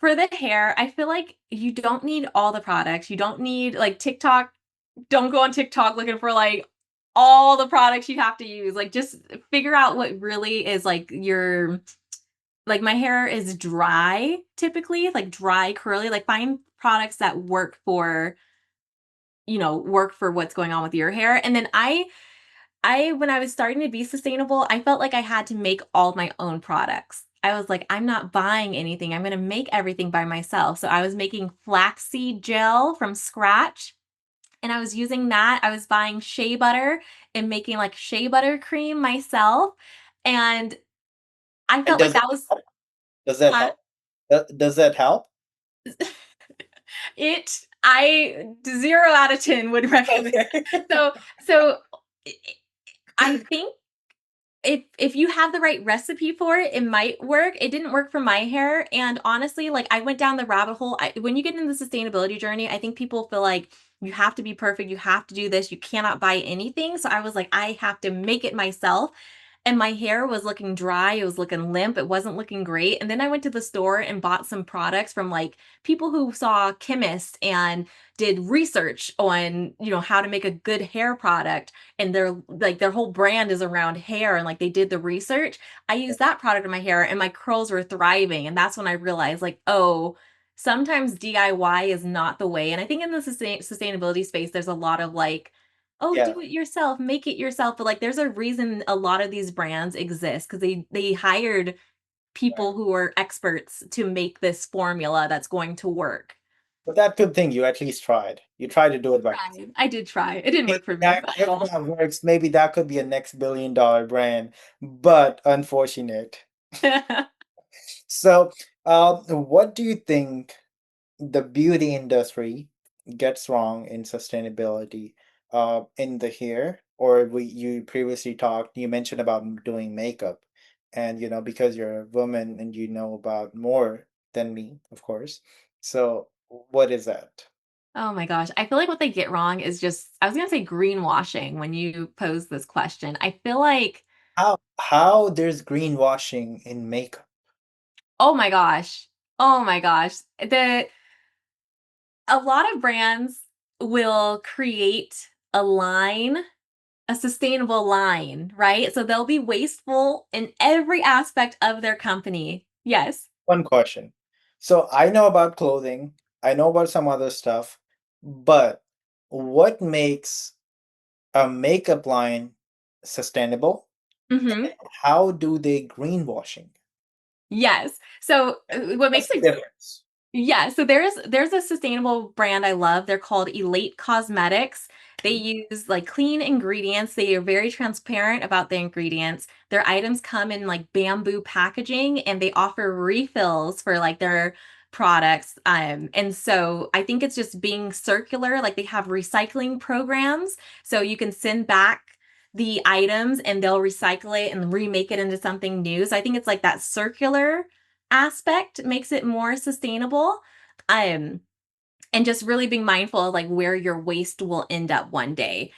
for the hair, I feel like you don't need all the products. You don't need like TikTok. Don't go on TikTok looking for like all the products you have to use. Like just figure out what really is like your like my hair is dry typically, like dry curly, like find products that work for, work for what's going on with your hair. And then I when I was starting to be sustainable, I felt like I had to make all my own products. I was like, I'm not buying anything. I'm going to make everything by myself. So I was making flaxseed gel from scratch and I was using that. I was buying shea butter and making like shea butter cream myself. And I And felt like that was, does that huh? help? Does that help? I 0 out of 10 would recommend. Okay. So, so I I think if you have the right recipe for it, it might work. It didn't work for my hair, and honestly, like, I went down the rabbit hole. When you get into the sustainability journey, I think people feel like you have to be perfect, you have to do this, you cannot buy anything, so I was like, I have to make it myself, and my hair was looking dry, it was looking limp, it wasn't looking great, and then I went to the store and bought some products from, like, people who saw chemists and did research on, how to make a good hair product, and their whole brand is around hair and like they did the research. I used that product in my hair and my curls were thriving. And that's when I realized like, oh, sometimes DIY is not the way. And I think in the sustainability space, there's a lot of like, oh, Yeah. do it yourself, make it yourself. But like there's a reason a lot of these brands exist because they hired Right. people who are experts to make this formula that's going to work. But that good thing you at least tried. You tried to do it by yourself. I did try. It didn't work for me, If but that works, maybe that could be a next billion-dollar brand, but unfortunate. So, what do you think the beauty industry gets wrong in sustainability in the hair? Or you previously talked, you mentioned about doing makeup, and because you're a woman and you know about more than me, of course. So, what is that? Oh my gosh. I feel like what they get wrong is just I was gonna say greenwashing when you pose this question. I feel like, How there's greenwashing in makeup? oh my gosh. Oh my gosh. A lot of brands will create a line, a sustainable line, right? So they'll be wasteful in every aspect of their company. Yes. One question. So I know about clothing, I know about some other stuff, but what makes a makeup line sustainable? Mhm. How do they greenwashing? Yes. So what What's makes the it difference? Yeah, so there's a sustainable brand I love. They're called Elate Cosmetics. They Mhm. use like clean ingredients. They are very transparent about the ingredients. Their items come in like bamboo packaging and they offer refills for like their products. And so I think it's just being circular. Like they have recycling programs. So you can send back the items and they'll recycle it and remake it into something new. So I think it's like that circular aspect makes it more sustainable. Um, and just really being mindful of like where your waste will end up one day.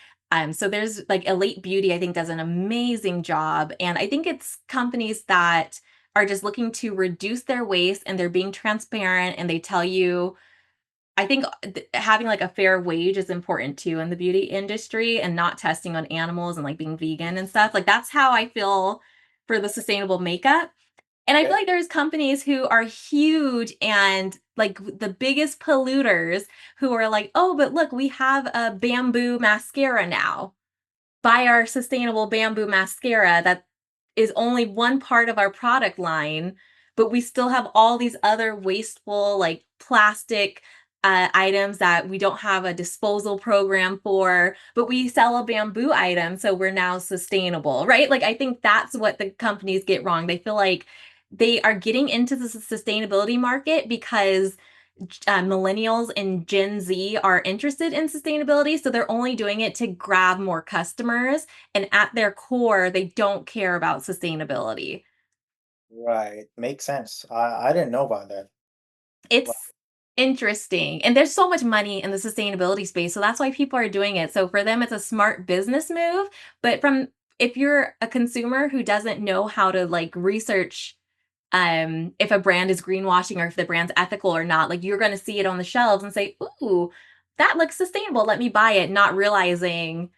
So there's like Elite Beauty, I think does an amazing job. And I think it's companies that are just looking to reduce their waste and they're being transparent and they tell you, I think having like a fair wage is important too in the beauty industry and not testing on animals and like being vegan and stuff. Like that's how I feel for the sustainable makeup. And I feel Okay. like there's companies who are huge and like the biggest polluters who are like, oh, but look, we have a bamboo mascara now. Buy our sustainable bamboo mascara that is only one part of our product line, but we still have all these other wasteful, like plastic items that we don't have a disposal program for, but we sell a bamboo item, so we're now sustainable, right? Like, I think that's what the companies get wrong. They feel like they are getting into the sustainability market because millennials and Gen Z are interested in sustainability. So they're only doing it to grab more customers. And at their core, they don't care about sustainability. Right. Makes sense. I didn't know about that. Wow. It's interesting. And there's so much money in the sustainability space. So that's why people are doing it. So for them, it's a smart business move. But if you're a consumer who doesn't know how to like research if a brand is greenwashing or if the brand's ethical or not, like you're going to see it on the shelves and say, ooh, that looks sustainable, let me buy it, not realizing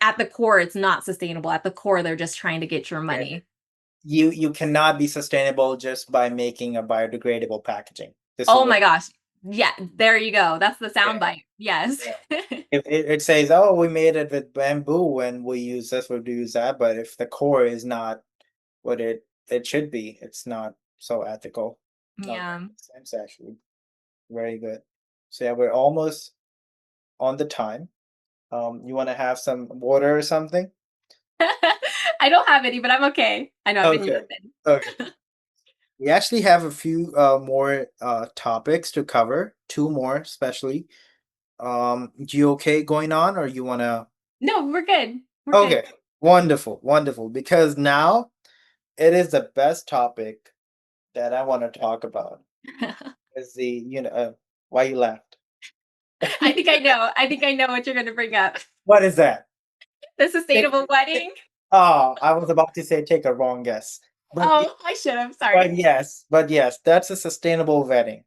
at the core, it's not sustainable. At the core, they're just trying to get your Yeah. money. You cannot be sustainable just by making a biodegradable packaging. This is Oh what my gosh. Yeah, there you go. That's the yeah, soundbite. Yes. yeah. If it says, "Oh, we made it with bamboo and we use this, we use that," but if the core is not what it should be, it's not so ethical. No, that Yeah. makes sense actually. Very good. So yeah, we're almost on the time. You want to have some water or something? I don't have any, but I'm okay. I know I've been Okay. yapping. Okay. We actually have a few more topics to cover, two more especially. You okay going on or you wanna No, we're good. We're good. Okay, wonderful, wonderful. Because now it is the best topic that I want to talk about. Is the why you laughed? I think I know. I think I know what you're going to bring up. What is that? The Take, sustainable wedding. oh, I was about to say take a wrong guess. But Oh, I should have. but Sorry. yes, but yes, that's a sustainable wedding.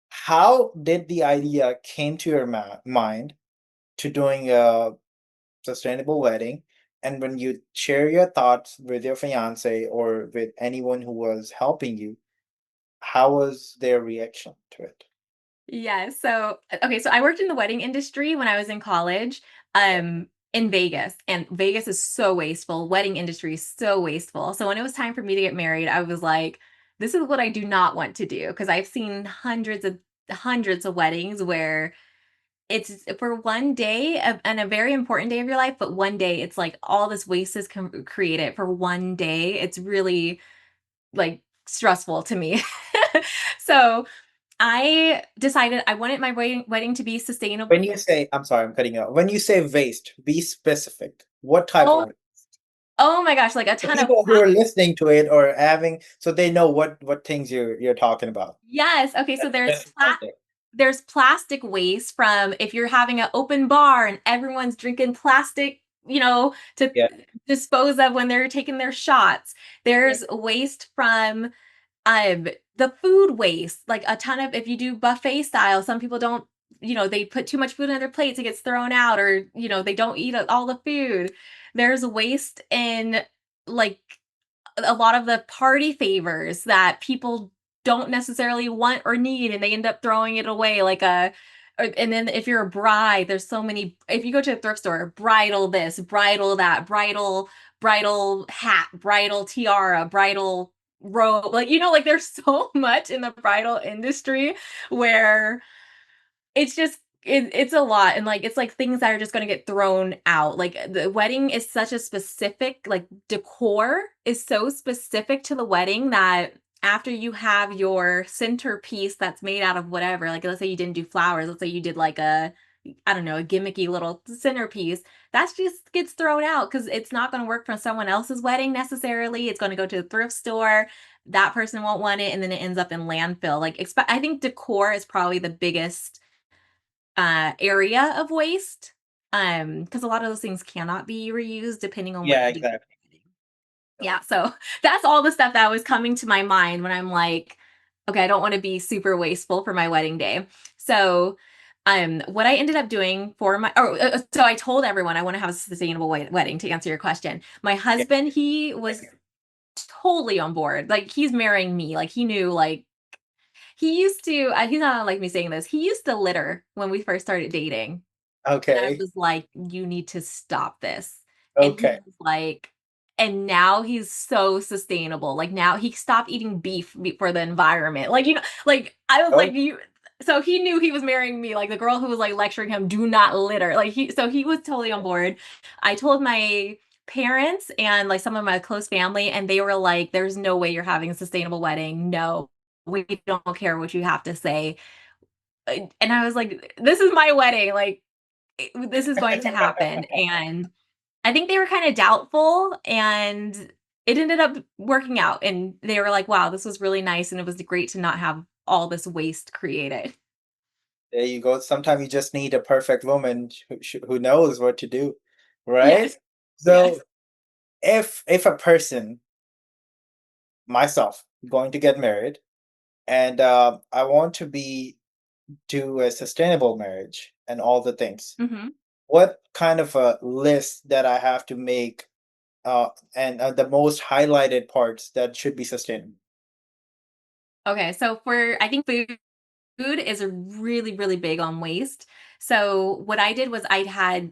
How did the idea came to your mind to doing a sustainable wedding? And when you share your thoughts with your fiance or with anyone who was helping you, how was their reaction to it? Yeah. So, okay. So I worked in the wedding industry when I was in college, in Vegas, and Vegas is so wasteful. Wedding industry is so wasteful. So when it was time for me to get married, I was like, this is what I do not want to do because I've seen hundreds of weddings where it's for one day and a very important day of your life, but one day it's like all this waste is created for one day. It's really like stressful to me. So I decided I wanted my wedding to be sustainable. When you say, I'm sorry, I'm cutting you off. When you say waste, be specific. What type Oh, of oh my gosh, like a the ton of people who are listening to it or having so they know what things you're talking about. yes. Okay, so That's important. there's plastic waste from if you're having an open bar and everyone's drinking plastic, to Yeah, dispose of when they're taking their shots. yeah, There's waste from the food waste, like a ton of if you do buffet style, some people don't, they put too much food on their plates, it gets thrown out, or they don't eat all the food. There's waste in like a lot of the party favors that people don't necessarily want or need and they end up throwing it away and then if you're a bride, there's so many. If you go to a thrift store, bridal this, bridal that, bridal hat, bridal tiara, bridal robe, like there's so much in the bridal industry where it's a lot, and like it's like things that are just going to get thrown out. Like the wedding is such a specific, like decor is so specific to the wedding that after you have your centerpiece that's made out of whatever, like let's say you didn't do flowers, let's say you did like a, I don't know, a gimmicky little centerpiece, that just gets thrown out because it's not going to work for someone else's wedding necessarily. It's going to go to the thrift store. That person won't want it, and then it ends up in landfill. Like, I think decor is probably the biggest area of waste, because a lot of those things cannot be reused depending on what yeah, you do. exactly. Yeah, so that's all the stuff that was coming to my mind when I'm like, okay, I don't want to be super wasteful for my wedding day. So, what I ended up doing for so I told everyone I want to have a sustainable wedding to answer your question. My Yeah. husband, he was totally on board. Like he's marrying me. Like he knew, like he used to, he's not like me saying this. He used to litter when we first started dating. And I Okay. was like, "You need to stop this." And he Okay. was like, and now he's so sustainable. Like now he stopped eating beef for the environment. Like, like I was Oh, like, you so he knew he was marrying me, like the girl who was like lecturing him, do not litter. Like he was totally on board. I told my parents and like some of my close family, and they were like, there's no way you're having a sustainable wedding. No, we don't care what you have to say. And I was like, this is my wedding. Like this is going to happen. And I think they were kind of doubtful, and it ended up working out. And they were like, wow, this was really nice. And it was great to not have all this waste created. there you go. Sometimes you just need a perfect woman who knows what to do, right? Yes. So Yes. if a person, myself, going to get married, and I want to be do a sustainable marriage and all the things. Hmm. What kind of a list that I have to make, and the most highlighted parts that should be sustainable? Okay, so for I think food is really, really big on waste. So what I did was I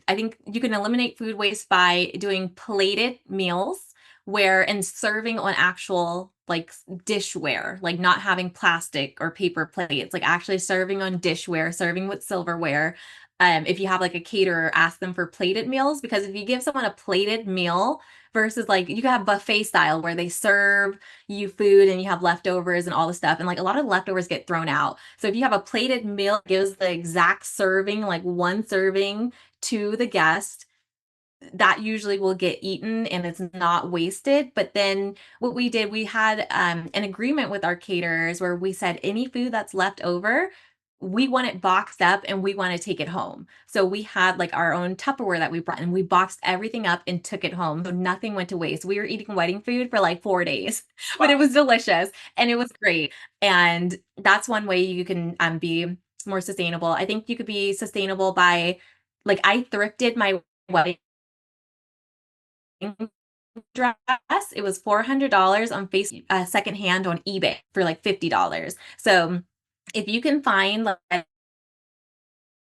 think you can eliminate food waste by doing plated meals where and serving on actual like dishware, like not having plastic or paper plates, like actually serving on dishware, serving with silverware. If you have like a caterer, ask them for plated meals because if you give someone a plated meal versus like you can have buffet style where they serve you food and you have leftovers and all the stuff. And like a lot of leftovers get thrown out. So if you have a plated meal, it gives the exact serving, like one serving to the guest, that usually will get eaten and it's not wasted. But then what we did, we had an agreement with our caterers where we said any food that's left over, we want it boxed up and we want to take it home. So we had like our own Tupperware that we brought and we boxed everything up and took it home. So nothing went to waste. We were eating wedding food for like 4 days, but it was delicious and it was great. And that's one way you can be more sustainable. I think you could be sustainable by like I thrifted my wedding dress. It was $400 on Facebook, secondhand on eBay for like $50. So if you can find like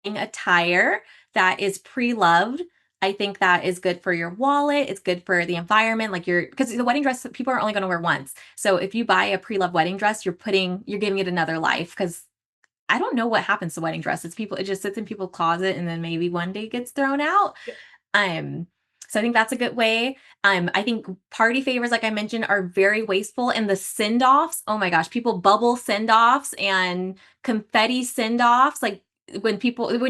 attire that is pre-loved, I think that is good for your wallet. It's good for the environment. Like because the wedding dress people are only going to wear once. So if you buy a pre-loved wedding dress, you're giving it another life because I don't know what happens to wedding dresses. It just sits in people's closet and then maybe one day gets thrown out. Um, so I think that's a good way. I think party favors, like I mentioned, are very wasteful. And the send-offs, oh my gosh, people bubble send-offs and confetti send-offs. Like when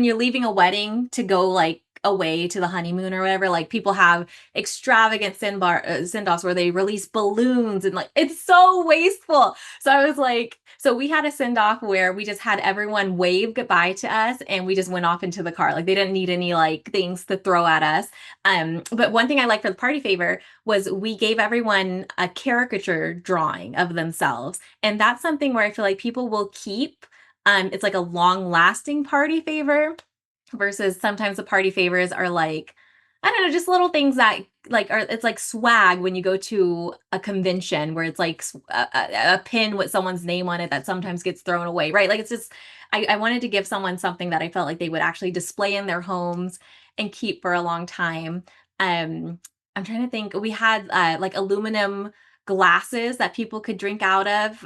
you're leaving a wedding to go like away to the honeymoon or whatever, like people have extravagant send-offs where they release balloons and like it's so wasteful. So I was like, so we had a send off where we just had everyone wave goodbye to us and we just went off into the car. Like they didn't need any like things to throw at us. But one thing I liked for the party favor was we gave everyone a caricature drawing of themselves. And that's something where I feel like people will keep. It's like a long lasting party favor versus sometimes the party favors are like I don't know, just little things that like are it's like swag when you go to a convention where it's like a pin with someone's name on it that sometimes gets thrown away, right? Like it's just I wanted to give someone something that I felt like they would actually display in their homes and keep for a long time. Um, I'm trying to think. We had like aluminum glasses that people could drink out of,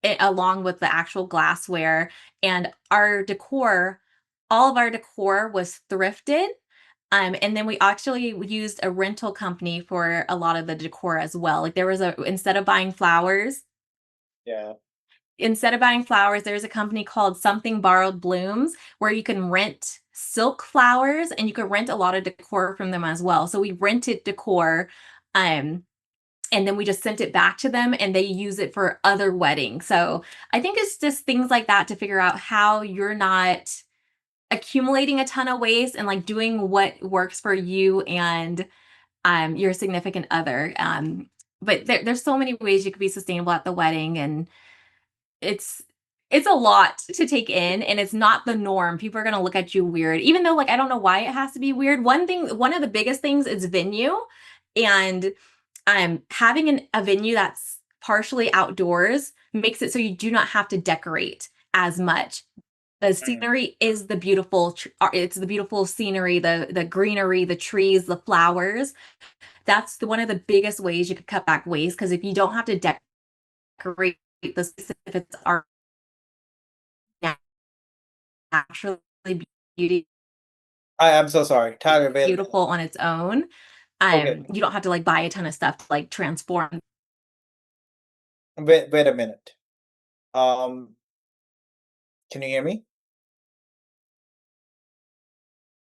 along with the actual glassware, and our decor all of our decor was thrifted. And then we actually used a rental company for a lot of the decor as well. Like there was a Yeah. instead of buying flowers, there's a company called Something Borrowed Blooms where you can rent silk flowers and you can rent a lot of decor from them as well. So we rented decor um and then we just sent it back to them and they use it for other weddings. So I think it's just things like that to figure out how you're not accumulating a ton of waste and like doing what works for you and your significant other. But there's so many ways you could be sustainable at the wedding, and it's it's a lot to take in, and it's not the norm. People are gonna look at you weird, even though like I don't know why it has to be weird. One of the biggest things is venue, and having a venue that's partially outdoors makes it so you do not have to decorate as much. The Mm. scenery is it's the beautiful scenery, the greenery, the trees, the flowers. That's one of the biggest ways you could cut back waste because if you don't have to decorate the space, if it's already naturally beauty, I am so sorry. Tyler, wait, beautiful on its own, okay, you don't have to like buy a ton of stuff to like transform. wait a minute. Um, can you hear me?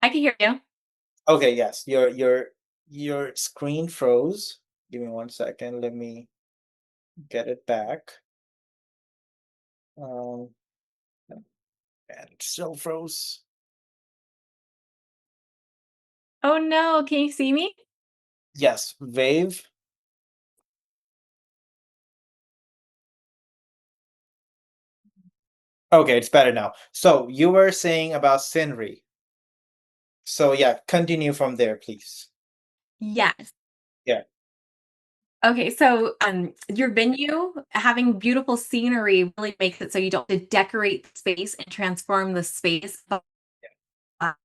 I can hear you. Okay, yes. Your screen froze. Give me 1 second. Let me get it back. Um, and it still froze. Oh no, can you see me? Yes, wave. Okay, it's better now. So you were saying about scenery. So yeah, continue from there, please. Yes. Yeah, Okay, so your venue having beautiful scenery really makes it so you don't have to decorate the space and transform the space by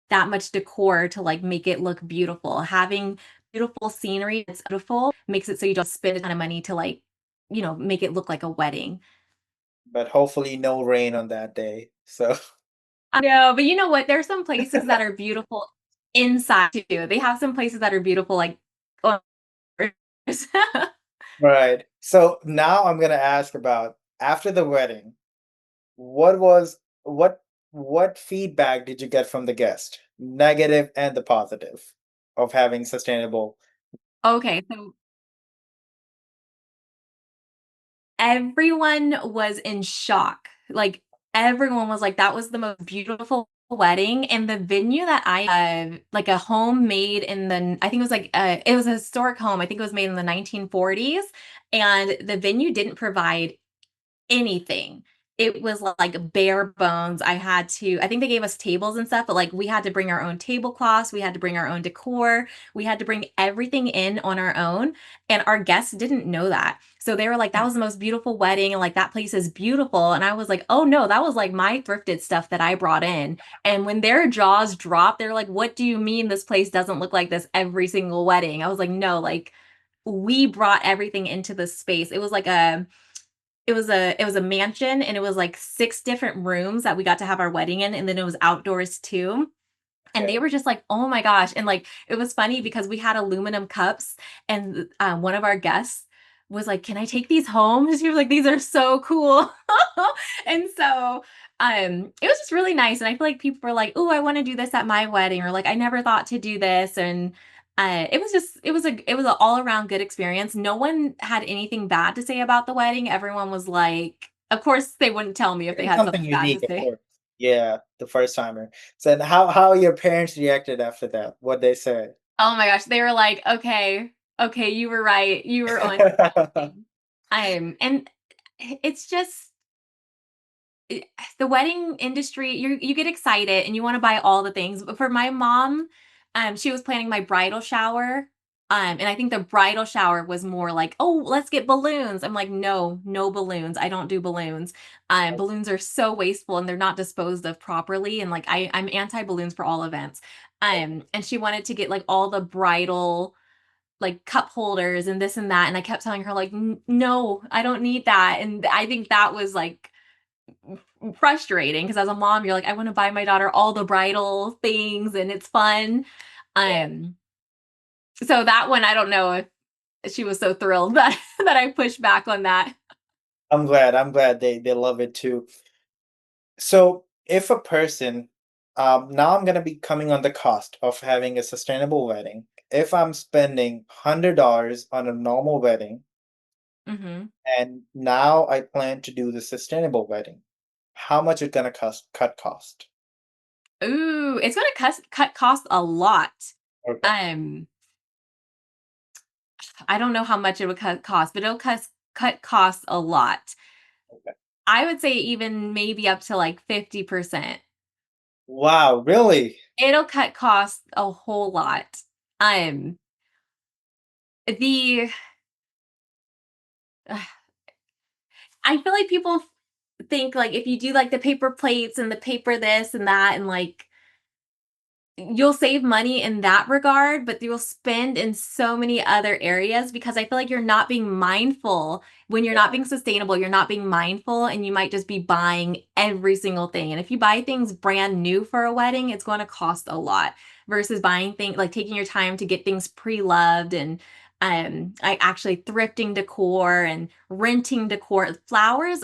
that much decor to like make it look beautiful. Having beautiful scenery that's beautiful makes it so you don't spend a ton of money to like, make it look like a wedding. but hopefully no rain on that day. So I know, but you know what? There's some places that are beautiful inside too. They have some places that are beautiful like on right. So now I'm gonna ask about after the wedding, what was what feedback did you get from the guest? Negative and the positive of having sustainable. Okay, so everyone was in shock. Like, everyone was like, "That was the most beautiful wedding," and the venue that like a home made in the I think it was like, it was a historic home, I think it was made in the 1940s, and the venue didn't provide anything. It was like bare bones. I think they gave us tables and stuff, but like we had to bring our own tablecloths, we had to bring our own decor, we had to bring everything in on our own. And our guests didn't know that. So they were like, that was the most beautiful wedding. And like, that place is beautiful. And I was like, oh no, that was like my thrifted stuff that I brought in. And when their jaws dropped, they're like, what do you mean this place doesn't look like this every single wedding? I was like, no, like we brought everything into the space. It was a mansion, and it was like 6 different rooms that we got to have our wedding in, and then it was outdoors too. And they Okay. were just like, "Oh my gosh." And like it was funny because we had aluminum cups, and one of our guests was like, "Can I take these home?" And she was like, "These are so cool." And so it was just really nice. And I feel like people were like, "Oh, I want to do this at my wedding," or like, "I never thought to do this." And it was an all around good experience. No one had anything bad to say about the wedding. Everyone was like, of course, they wouldn't tell me if they It's had something something bad to unique, of say. course. Yeah, the first timer. So then how your parents reacted after that? What they said? Oh my gosh, they were like, "Okay, okay, you were right. You were on something." And it's just it the wedding industry, you get excited and you wanna buy all the things, but for my mom, she was planning my bridal shower, and I think the bridal shower was more like, "Oh, let's get balloons." I'm like, "No, no balloons. I don't do balloons." Balloons are so wasteful and they're not disposed of properly, and, like, I'm anti-balloons for all events. And she wanted to get, like, all the bridal, like, cup holders and this and that, and I kept telling her, like, No, I don't need that." And I think that was, like, frustrating because as a mom, you're like, "I wanna buy my daughter all the bridal things, and it's fun." Yeah. Um, so that one, I don't know if she was so thrilled that that I pushed back on that. I'm glad they love it too. So if a person, now I'm gonna be coming on the cost of having a sustainable wedding. If I'm spending $100 on a normal wedding, Mhm. and now I plan to do the sustainable wedding, how much it gonna cut cost? Ooh, it's gonna cut costs a lot. Okay. Um, I don't know how much it would cut cost, but it'll cut costs a lot. Okay. I would say even maybe up to, like, 50%. Wow, really? It'll cut costs a whole lot. Um, the I feel like people think, like, if you do, like, the paper plates and the paper this and that and, like, you'll save money in that regard, but you'll spend in so many other areas because I feel like you're not being mindful. When you're not Yeah. being sustainable, you're not being mindful and you might just be buying every single thing. And if you buy things brand new for a wedding, it's going to cost a lot versus buying things like taking your time to get things pre-loved and I actually thrifting decor and renting decor. Flowers,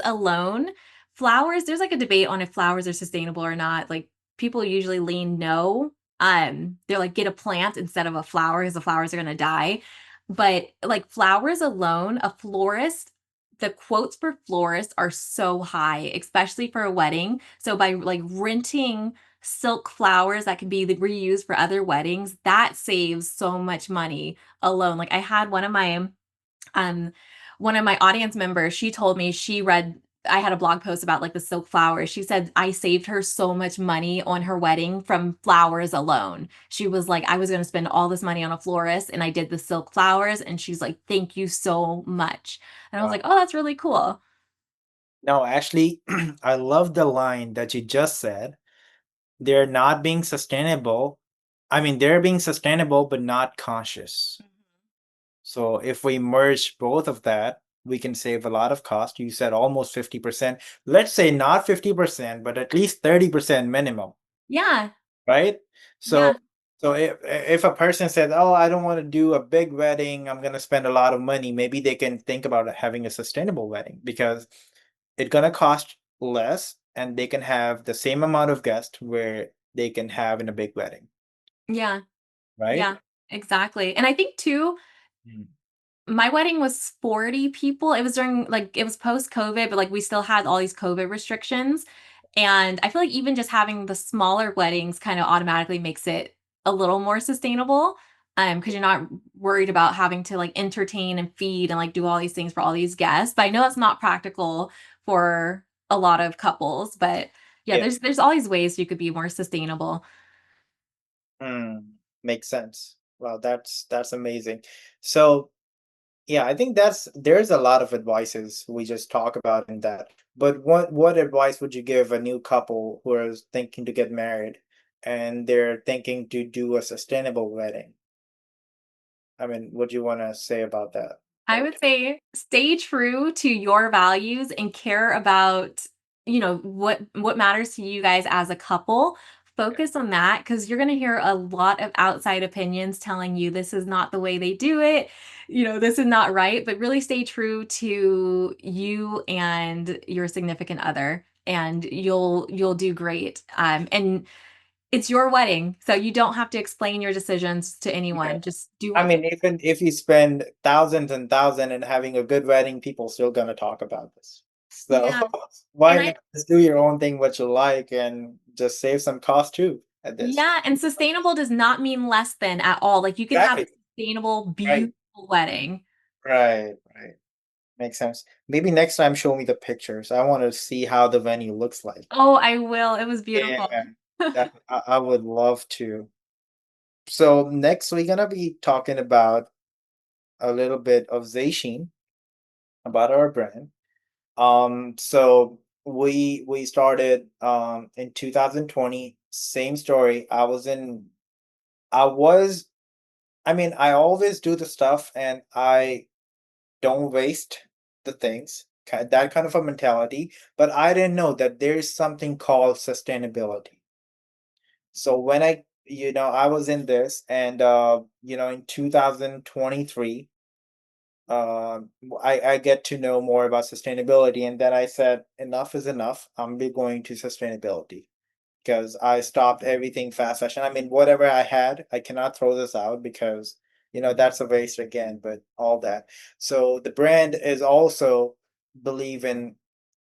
there's like a debate on if flowers are sustainable or not. Like people usually lean no. They're like, get a plant instead of a flower because the flowers are gonna die. But like flowers alone, the quotes for florists are so high, especially for a wedding. So by like renting silk flowers that can be reused for other weddings, that saves so much money alone. Like I had um one of my audience members, she told me she read I had a blog post about like the silk flowers. She said I saved her so much money on her wedding from flowers alone. She was like, I was going to spend all this money on a florist and I did the silk flowers. And she's like, thank you so much. And I was like, Wow. oh, that's really cool. No, actually, I love the line that you just said. They're not being sustainable. I mean, they're being sustainable, but not conscious. So if we merge both of that, we can save a lot of cost. You said almost 50%. Let's say not 50%, but at least 30% minimum, Yeah. right? Yeah. So if a person said, "Oh, I don't want to do a big wedding, I'm gonna spend a lot of money," maybe they can think about having a sustainable wedding because it's gonna cost less and they can have the same amount of guests where they can have in a big wedding, Yeah. right? Yeah. Exactly. And I think too, Mm. my wedding was 40 people. It was during like it was post COVID, but like we still had all these COVID restrictions. And I feel like even just having the smaller weddings kind of automatically makes it a little more sustainable. Because you're not worried about having to like entertain and feed and like do all these things for all these guests. But I know that's not practical for a lot of couples. But yeah, Yeah. there's all these ways you could be more sustainable. Mm, makes sense. Wow, that's amazing. So yeah, I think there's a lot of advices we just talk about in that. But what advice would you give a new couple who is thinking to get married and they're thinking to do a sustainable wedding? I mean, what do you want to say about that? I would say stay true to your values and care about, what matters to you guys as a couple. Focus on that because you're going to hear a lot of outside opinions telling you this is not the way they do it. This is not right, but really stay true to you and your significant other and you'll do great. And it's your wedding, so you don't have to explain your decisions to Yeah. anyone. Just do I what mean, even if you spend thousands and thousands and having a good wedding, people still gonna talk about this. So Yeah. why And I not just do your own thing, what you like, and just save some cost too at this. Yeah, and sustainable does not mean less than at all. Like you can have a Exactly. sustainable, Right. beautiful wedding. Right. Right. Makes sense. Maybe next time show me the pictures. I want to see how the venue looks like. Oh, I will. It was beautiful. Yeah, that I would love to. So next we're gonna be talking about a little bit of Zayshin, about our brand. So we started in 2020. Same story. I was I mean, I always do the stuff and I don't waste the things. That kind of a mentality, but I didn't know that there's something called sustainability. So when I was in this and in 2023, I get to know more about sustainability and then I said enough is enough. I'm be going to sustainability because I stopped everything fast fashion. I mean, whatever I had, I cannot throw this out because that's a waste again, but all that. So the brand is also believe in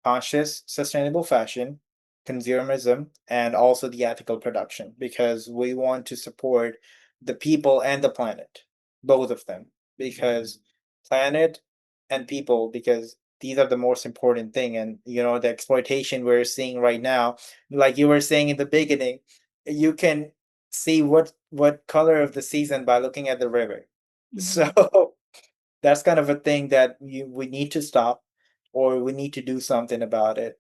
conscious, sustainable fashion, consumerism, and also the ethical production because we want to support the people and the planet, both of them, because planet and people, because these are the most important thing. And the exploitation we're seeing right now, like you were saying in the beginning, you can see what color of the season by looking at the river. Mhm. So that's kind of a thing that we need to stop or we need to do something about it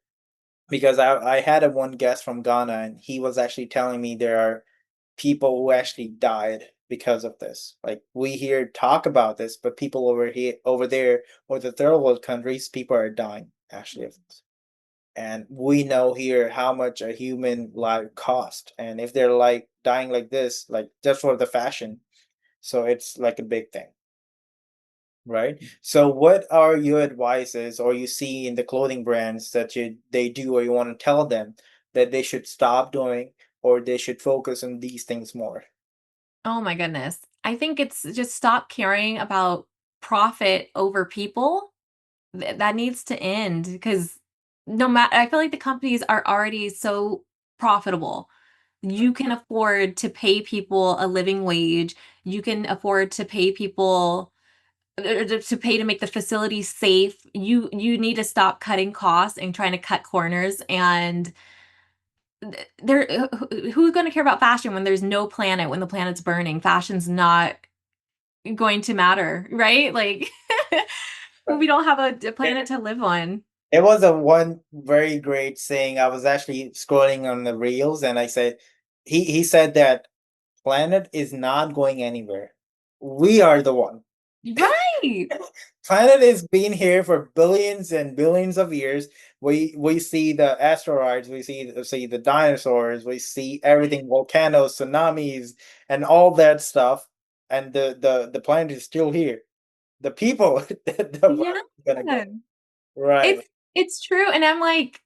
because I had a one guest from Ghana and he was actually telling me there are people who actually died because of this. Like we hear talk about this, but people over there or the third world countries, people are dying actually of this. And we know here how much a human life cost. And if they're like dying like this, like just for the fashion, so it's like a big thing. Right. So what are your advices or you see in the clothing brands that they do or you want to tell them that they should stop doing or they should focus on these things more? Oh my goodness. I think it's just stop caring about profit over people. That needs to end because no matter, I feel like the companies are already so profitable. You can afford to pay people a living wage. You can afford to pay people to pay to make the facility safe. You need to stop cutting costs and trying to cut corners. And there, who's going to care about fashion when there's no planet, when the planet's burning? Fashion's not going to matter, right? Like we don't have a planet to live on. It was a one very great saying. I was actually scrolling on the reels and I said he said that planet is not going anywhere. We are the one. Right. Planet has been here for billions and billions of years. We see the asteroids, we see the dinosaurs, we see everything, volcanoes, tsunamis, and all that stuff. And the planet is still here. The people, the Yeah. gonna go. Right. It's it's true, and I'm like,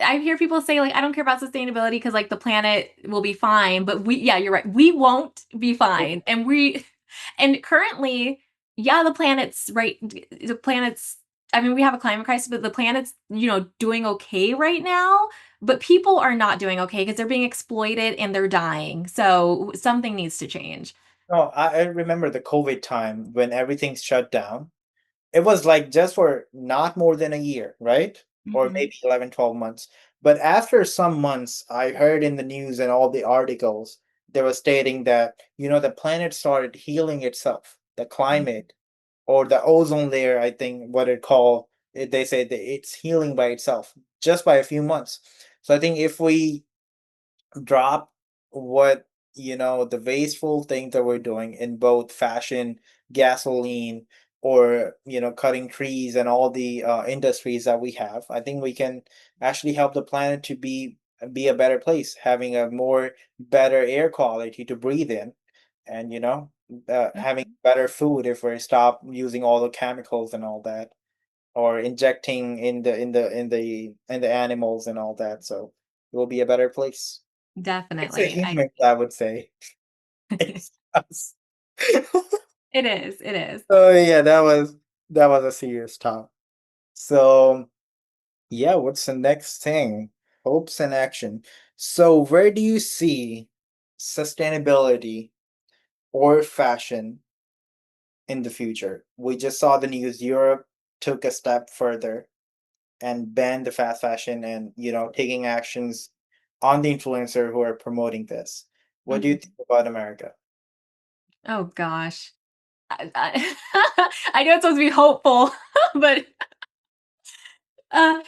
I hear people say like, I don't care about sustainability because like the planet will be fine, but yeah, you're right. We won't be fine, and and currently, yeah, the planet's right. The planet's. I mean, we have a climate crisis, but the planet's doing okay right now. But people are not doing okay because they're being exploited and they're dying. So something needs to change. No, I remember the COVID time when everything's shut down. It was like just for not more than a year, right? Or Mhm. maybe 11, 12 months. But after some months, I heard in the news and all the articles, they were stating that, the planet started healing itself, the climate or the ozone layer, I think what it called, they say that it's healing by itself just by a few months. So I think if we drop what the wasteful things that we're doing in both fashion, gasoline, or cutting trees and all the industries that we have, I think we can actually help the planet to be a better place, having a more better air quality to breathe in, and having Mhm. better food if we stop using all the chemicals and all that, or injecting in the animals and all that, so it will be a better place. It's a Definitely. humor, I would say. It's us. It is. It is. Oh yeah, that was a serious talk. So yeah, what's the next thing? Hopes and action. So where do you see sustainability or fashion in the future? We just saw the news. Europe took a step further and banned the fast fashion and taking actions on the influencer who are promoting this. What do you Mhm. think about America? Oh gosh. I know it's supposed to be hopeful, but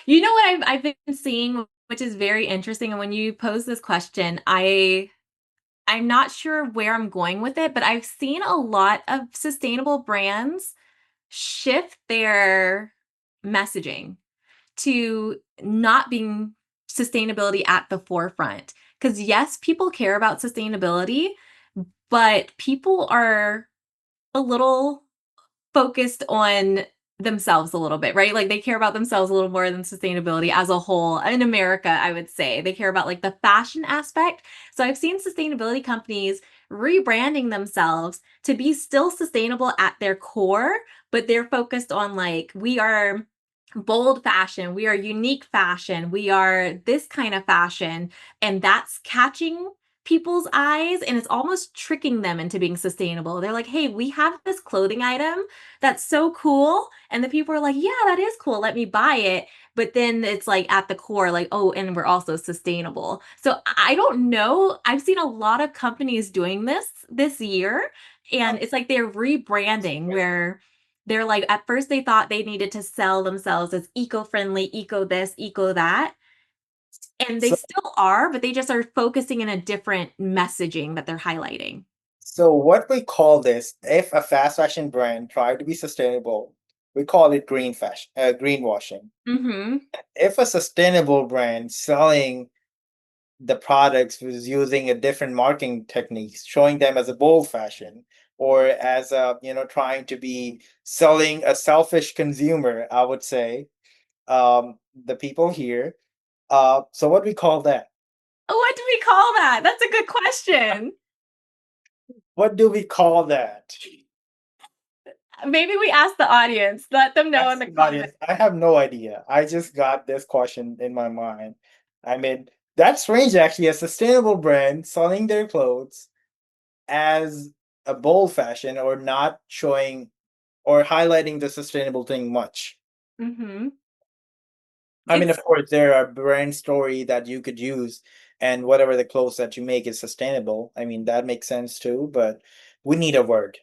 you know what I've been seeing, which is very interesting. And when you pose this question, I'm not sure where I'm going with it, but I've seen a lot of sustainable brands shift their messaging to not being sustainability at the forefront. Because yes, people care about sustainability, but people are a little focused on themselves a little bit, right? Like they care about themselves a little more than sustainability as a whole. In America, I would say they care about like the fashion aspect. So I've seen sustainability companies rebranding themselves to be still sustainable at their core, but they're focused on like, we are bold fashion, we are unique fashion, we are this kind of fashion. And that's catching people's eyes and it's almost tricking them into being sustainable. They're like, hey, we have this clothing item that's so cool. And the people are like, yeah, that is cool. Let me buy it. But then it's like at the core, like, oh, and we're also sustainable. So I don't know. I've seen a lot of companies doing this year. And it's like they're rebranding where they're like, at first they thought they needed to sell themselves as eco friendly, eco this, eco that. And they So, still are, but they just are focusing in a different messaging that they're highlighting. so what we call this, if a fast fashion brand tried to be sustainable, we call it green fashion, greenwashing. Mm-hmm. If a sustainable brand selling the products was using a different marketing techniques, showing them as a bold fashion or as a, trying to be selling a selfish consumer, I would say, the people here. So what we call that? What do we call that? That's a good question. What do we call that? Maybe we ask the audience. Let them know in Ask the the comments. audience. I have no idea. I just got this question in my mind. I mean, that's strange actually. A sustainable brand selling their clothes as a bold fashion or not showing or highlighting the sustainable thing much. Mm-hmm. I mean, of It's course, there are brand story that you could use, and whatever the clothes that you make is sustainable. I mean, that makes sense too, but we need a word.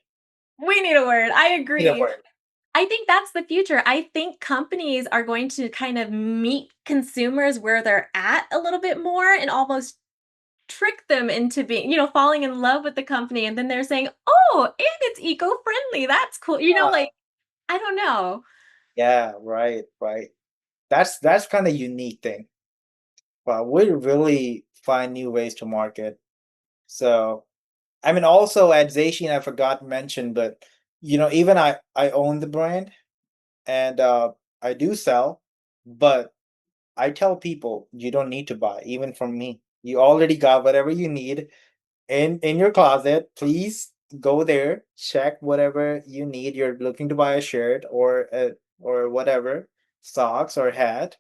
We need a word. I We need a agree. word. I think that's the future. I think companies are going to kind of meet consumers where they're at a little bit more and almost trick them into being, falling in love with the company. And then they're saying, oh, and it's eco friendly. That's cool. Uh, I don't know. yeah, right, right. That's kind of unique thing. Well, we really find new ways to market. So, I mean, also at Zayshin, I forgot to mention, but even I own the brand, and I do sell, but I tell people you don't need to buy, even from me. You already got whatever you need in your closet. Please go there, check whatever you need. You're looking to buy a shirt or whatever, socks or hat.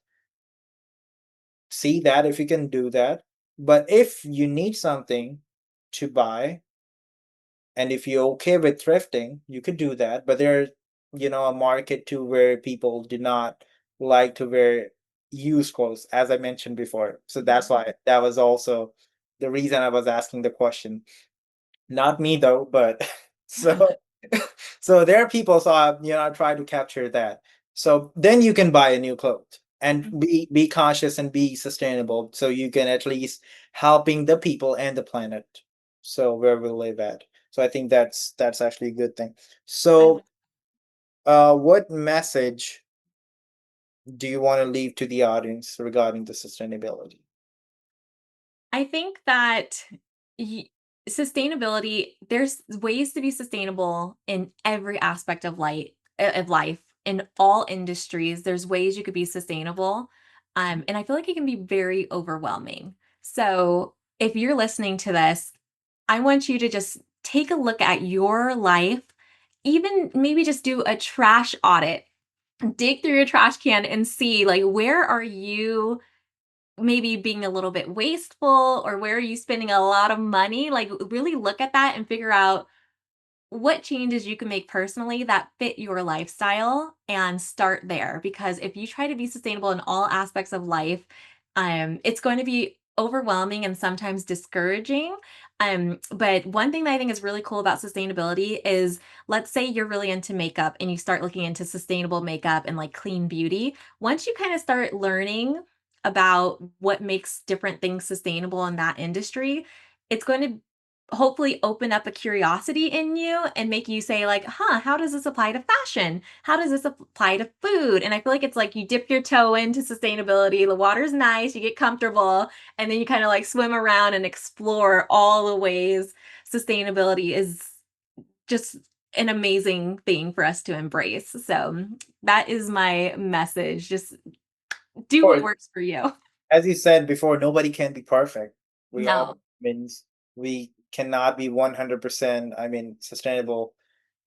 See that if you can do that. But if you need something to buy, and if you're okay with thrifting, you could do that. But there's, a market too where people do not like to wear used clothes, as I mentioned before. So that's why that was also the reason I was asking the question. Not me though, but so so there are people, so I try to capture that. So then you can buy a new clothes and be conscious and be sustainable, so you can at least helping the people and the planet. So where we live at. So I think that's actually a good thing. I So what message do you want to leave to the audience regarding the sustainability? I think that y- sustainability, there's ways to be sustainable in every aspect of life, in all industries. There's ways you could be sustainable. And I feel like it can be very overwhelming. So if you're listening to this, I want you to just take a look at your life, even maybe just do a trash audit. Dig through your trash can and see, like, where are you maybe being a little bit wasteful, or where are you spending a lot of money? Like, really look at that and figure out what changes you can make personally that fit your lifestyle and start there. Because if you try to be sustainable in all aspects of life, it's going to be overwhelming and sometimes discouraging. But one thing that I think is really cool about sustainability is, let's say you're really into makeup and you start looking into sustainable makeup and like clean beauty. Once you kind of start learning about what makes different things sustainable in that industry, it's going to hopefully open up a curiosity in you and make you say, like, huh, how does this apply to fashion? How does this apply to food? And I feel like it's like you dip your toe into sustainability, the water's nice, you get comfortable, and then you kind of like swim around and explore all the ways sustainability is just an amazing thing for us to embrace. So that is my message. Just do what Or works for you. as you said before, nobody can be perfect. We No. all means we cannot be 100%, sustainable.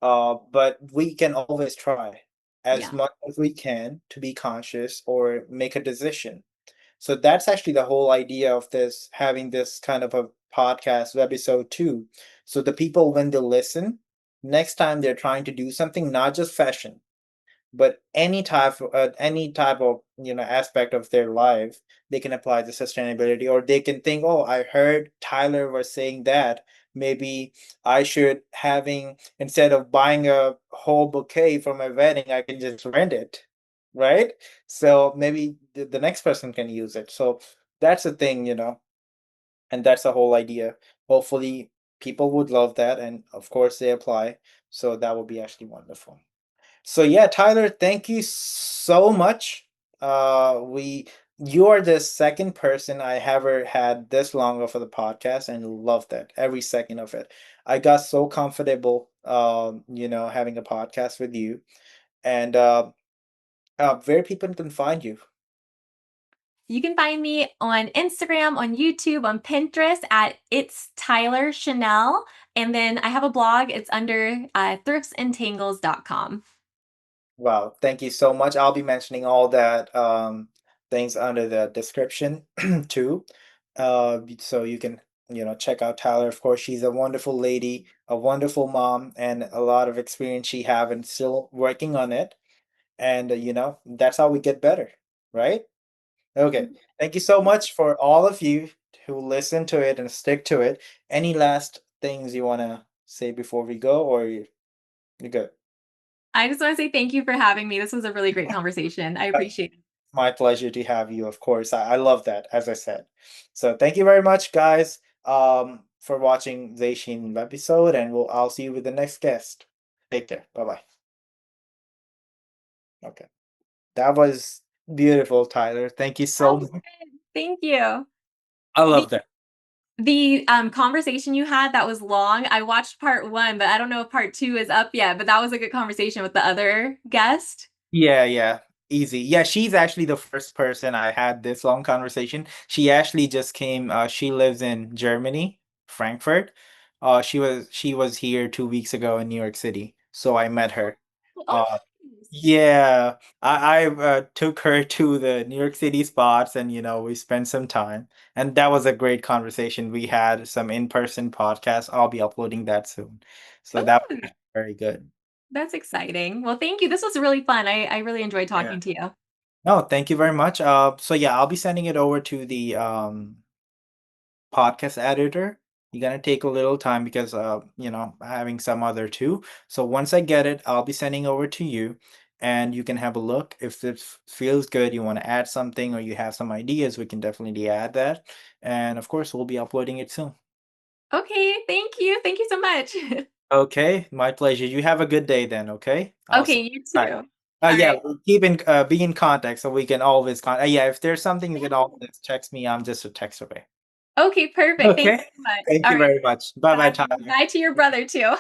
But we can always try as Yeah. much as we can to be conscious or make a decision. So that's actually the whole idea of this, having this kind of a podcast episode too. So the people, when they listen, next time they're trying to do something, not just fashion, but any type of aspect of their life, they can apply the sustainability, or they can think, oh, I heard Tyler was saying that maybe I should having, instead of buying a whole bouquet for my wedding, I can just rent it, right? So maybe the next person can use it. So that's the thing. And that's the whole idea. Hopefully people would love that, and of course they apply. So that would be actually wonderful. So yeah, Tyler, thank you so much. We You are the second person I ever had this long of the podcast, and loved that every second of it. I got so comfortable, having a podcast with you, and where people can find you. You can find me on Instagram, on YouTube, on Pinterest at It's Tyler Chanel. And then I have a blog. It's under thriftsandtangles.com. Wow, thank you so much. I'll be mentioning all that things under the description too. So you can check out Tyler. Of course, she's a wonderful lady, a wonderful mom, and a lot of experience she have and still working on it. And that's how we get better, right? Okay. Thank you so much for all of you who listen to it and stick to it. Any last things you want to say before we go, or you're good? I just want to say thank you for having me. This was a really great conversation. I appreciate it. My pleasure to have you, of course. I love that, as I said. So thank you very much, guys, for watching ZAY SHEEN episode, and I'll see you with the next guest. Take care. Bye bye. Okay. That was beautiful, Tyler. Thank you That so was much. good. Thank you. I The love that. conversation you had that was long. I watched part one, but I don't know if part two is up yet. But that was a good conversation with the other guest. Yeah, yeah. Easy. Yeah, she's actually the first person I had this long conversation. She actually just came, she lives in Germany, Frankfurt. She was here 2 weeks ago in New York City. So I met her. Oh, Uh nice. yeah, I took her to the New York City spots, and we spent some time. And that was a great conversation. We had some in-person podcasts. I'll be uploading that soon. So that Oh, was very good. that's exciting. Well, thank you. This was really fun. I really enjoyed Yeah. talking to you. No, thank you very much. So yeah, I'll be sending it over to the podcast editor. You're gonna take a little time because having some other too. So once I get it, I'll be sending over to you, and you can have a look. If it feels good, you want to add something or you have some ideas, we can definitely add that. And of course, we'll be uploading it soon. Okay, thank you. Thank you so much. Okay, my pleasure. You have a good day then, okay? I'll see Okay, you you next time. too. All Yeah, right. we'll be in contact so we can always yeah, if there's something you can always text me. I'm just a text away. Okay, perfect. Thank you Okay. so much. Thank All you right. very much. Bye bye, Bye. Tyler. Bye to your brother too.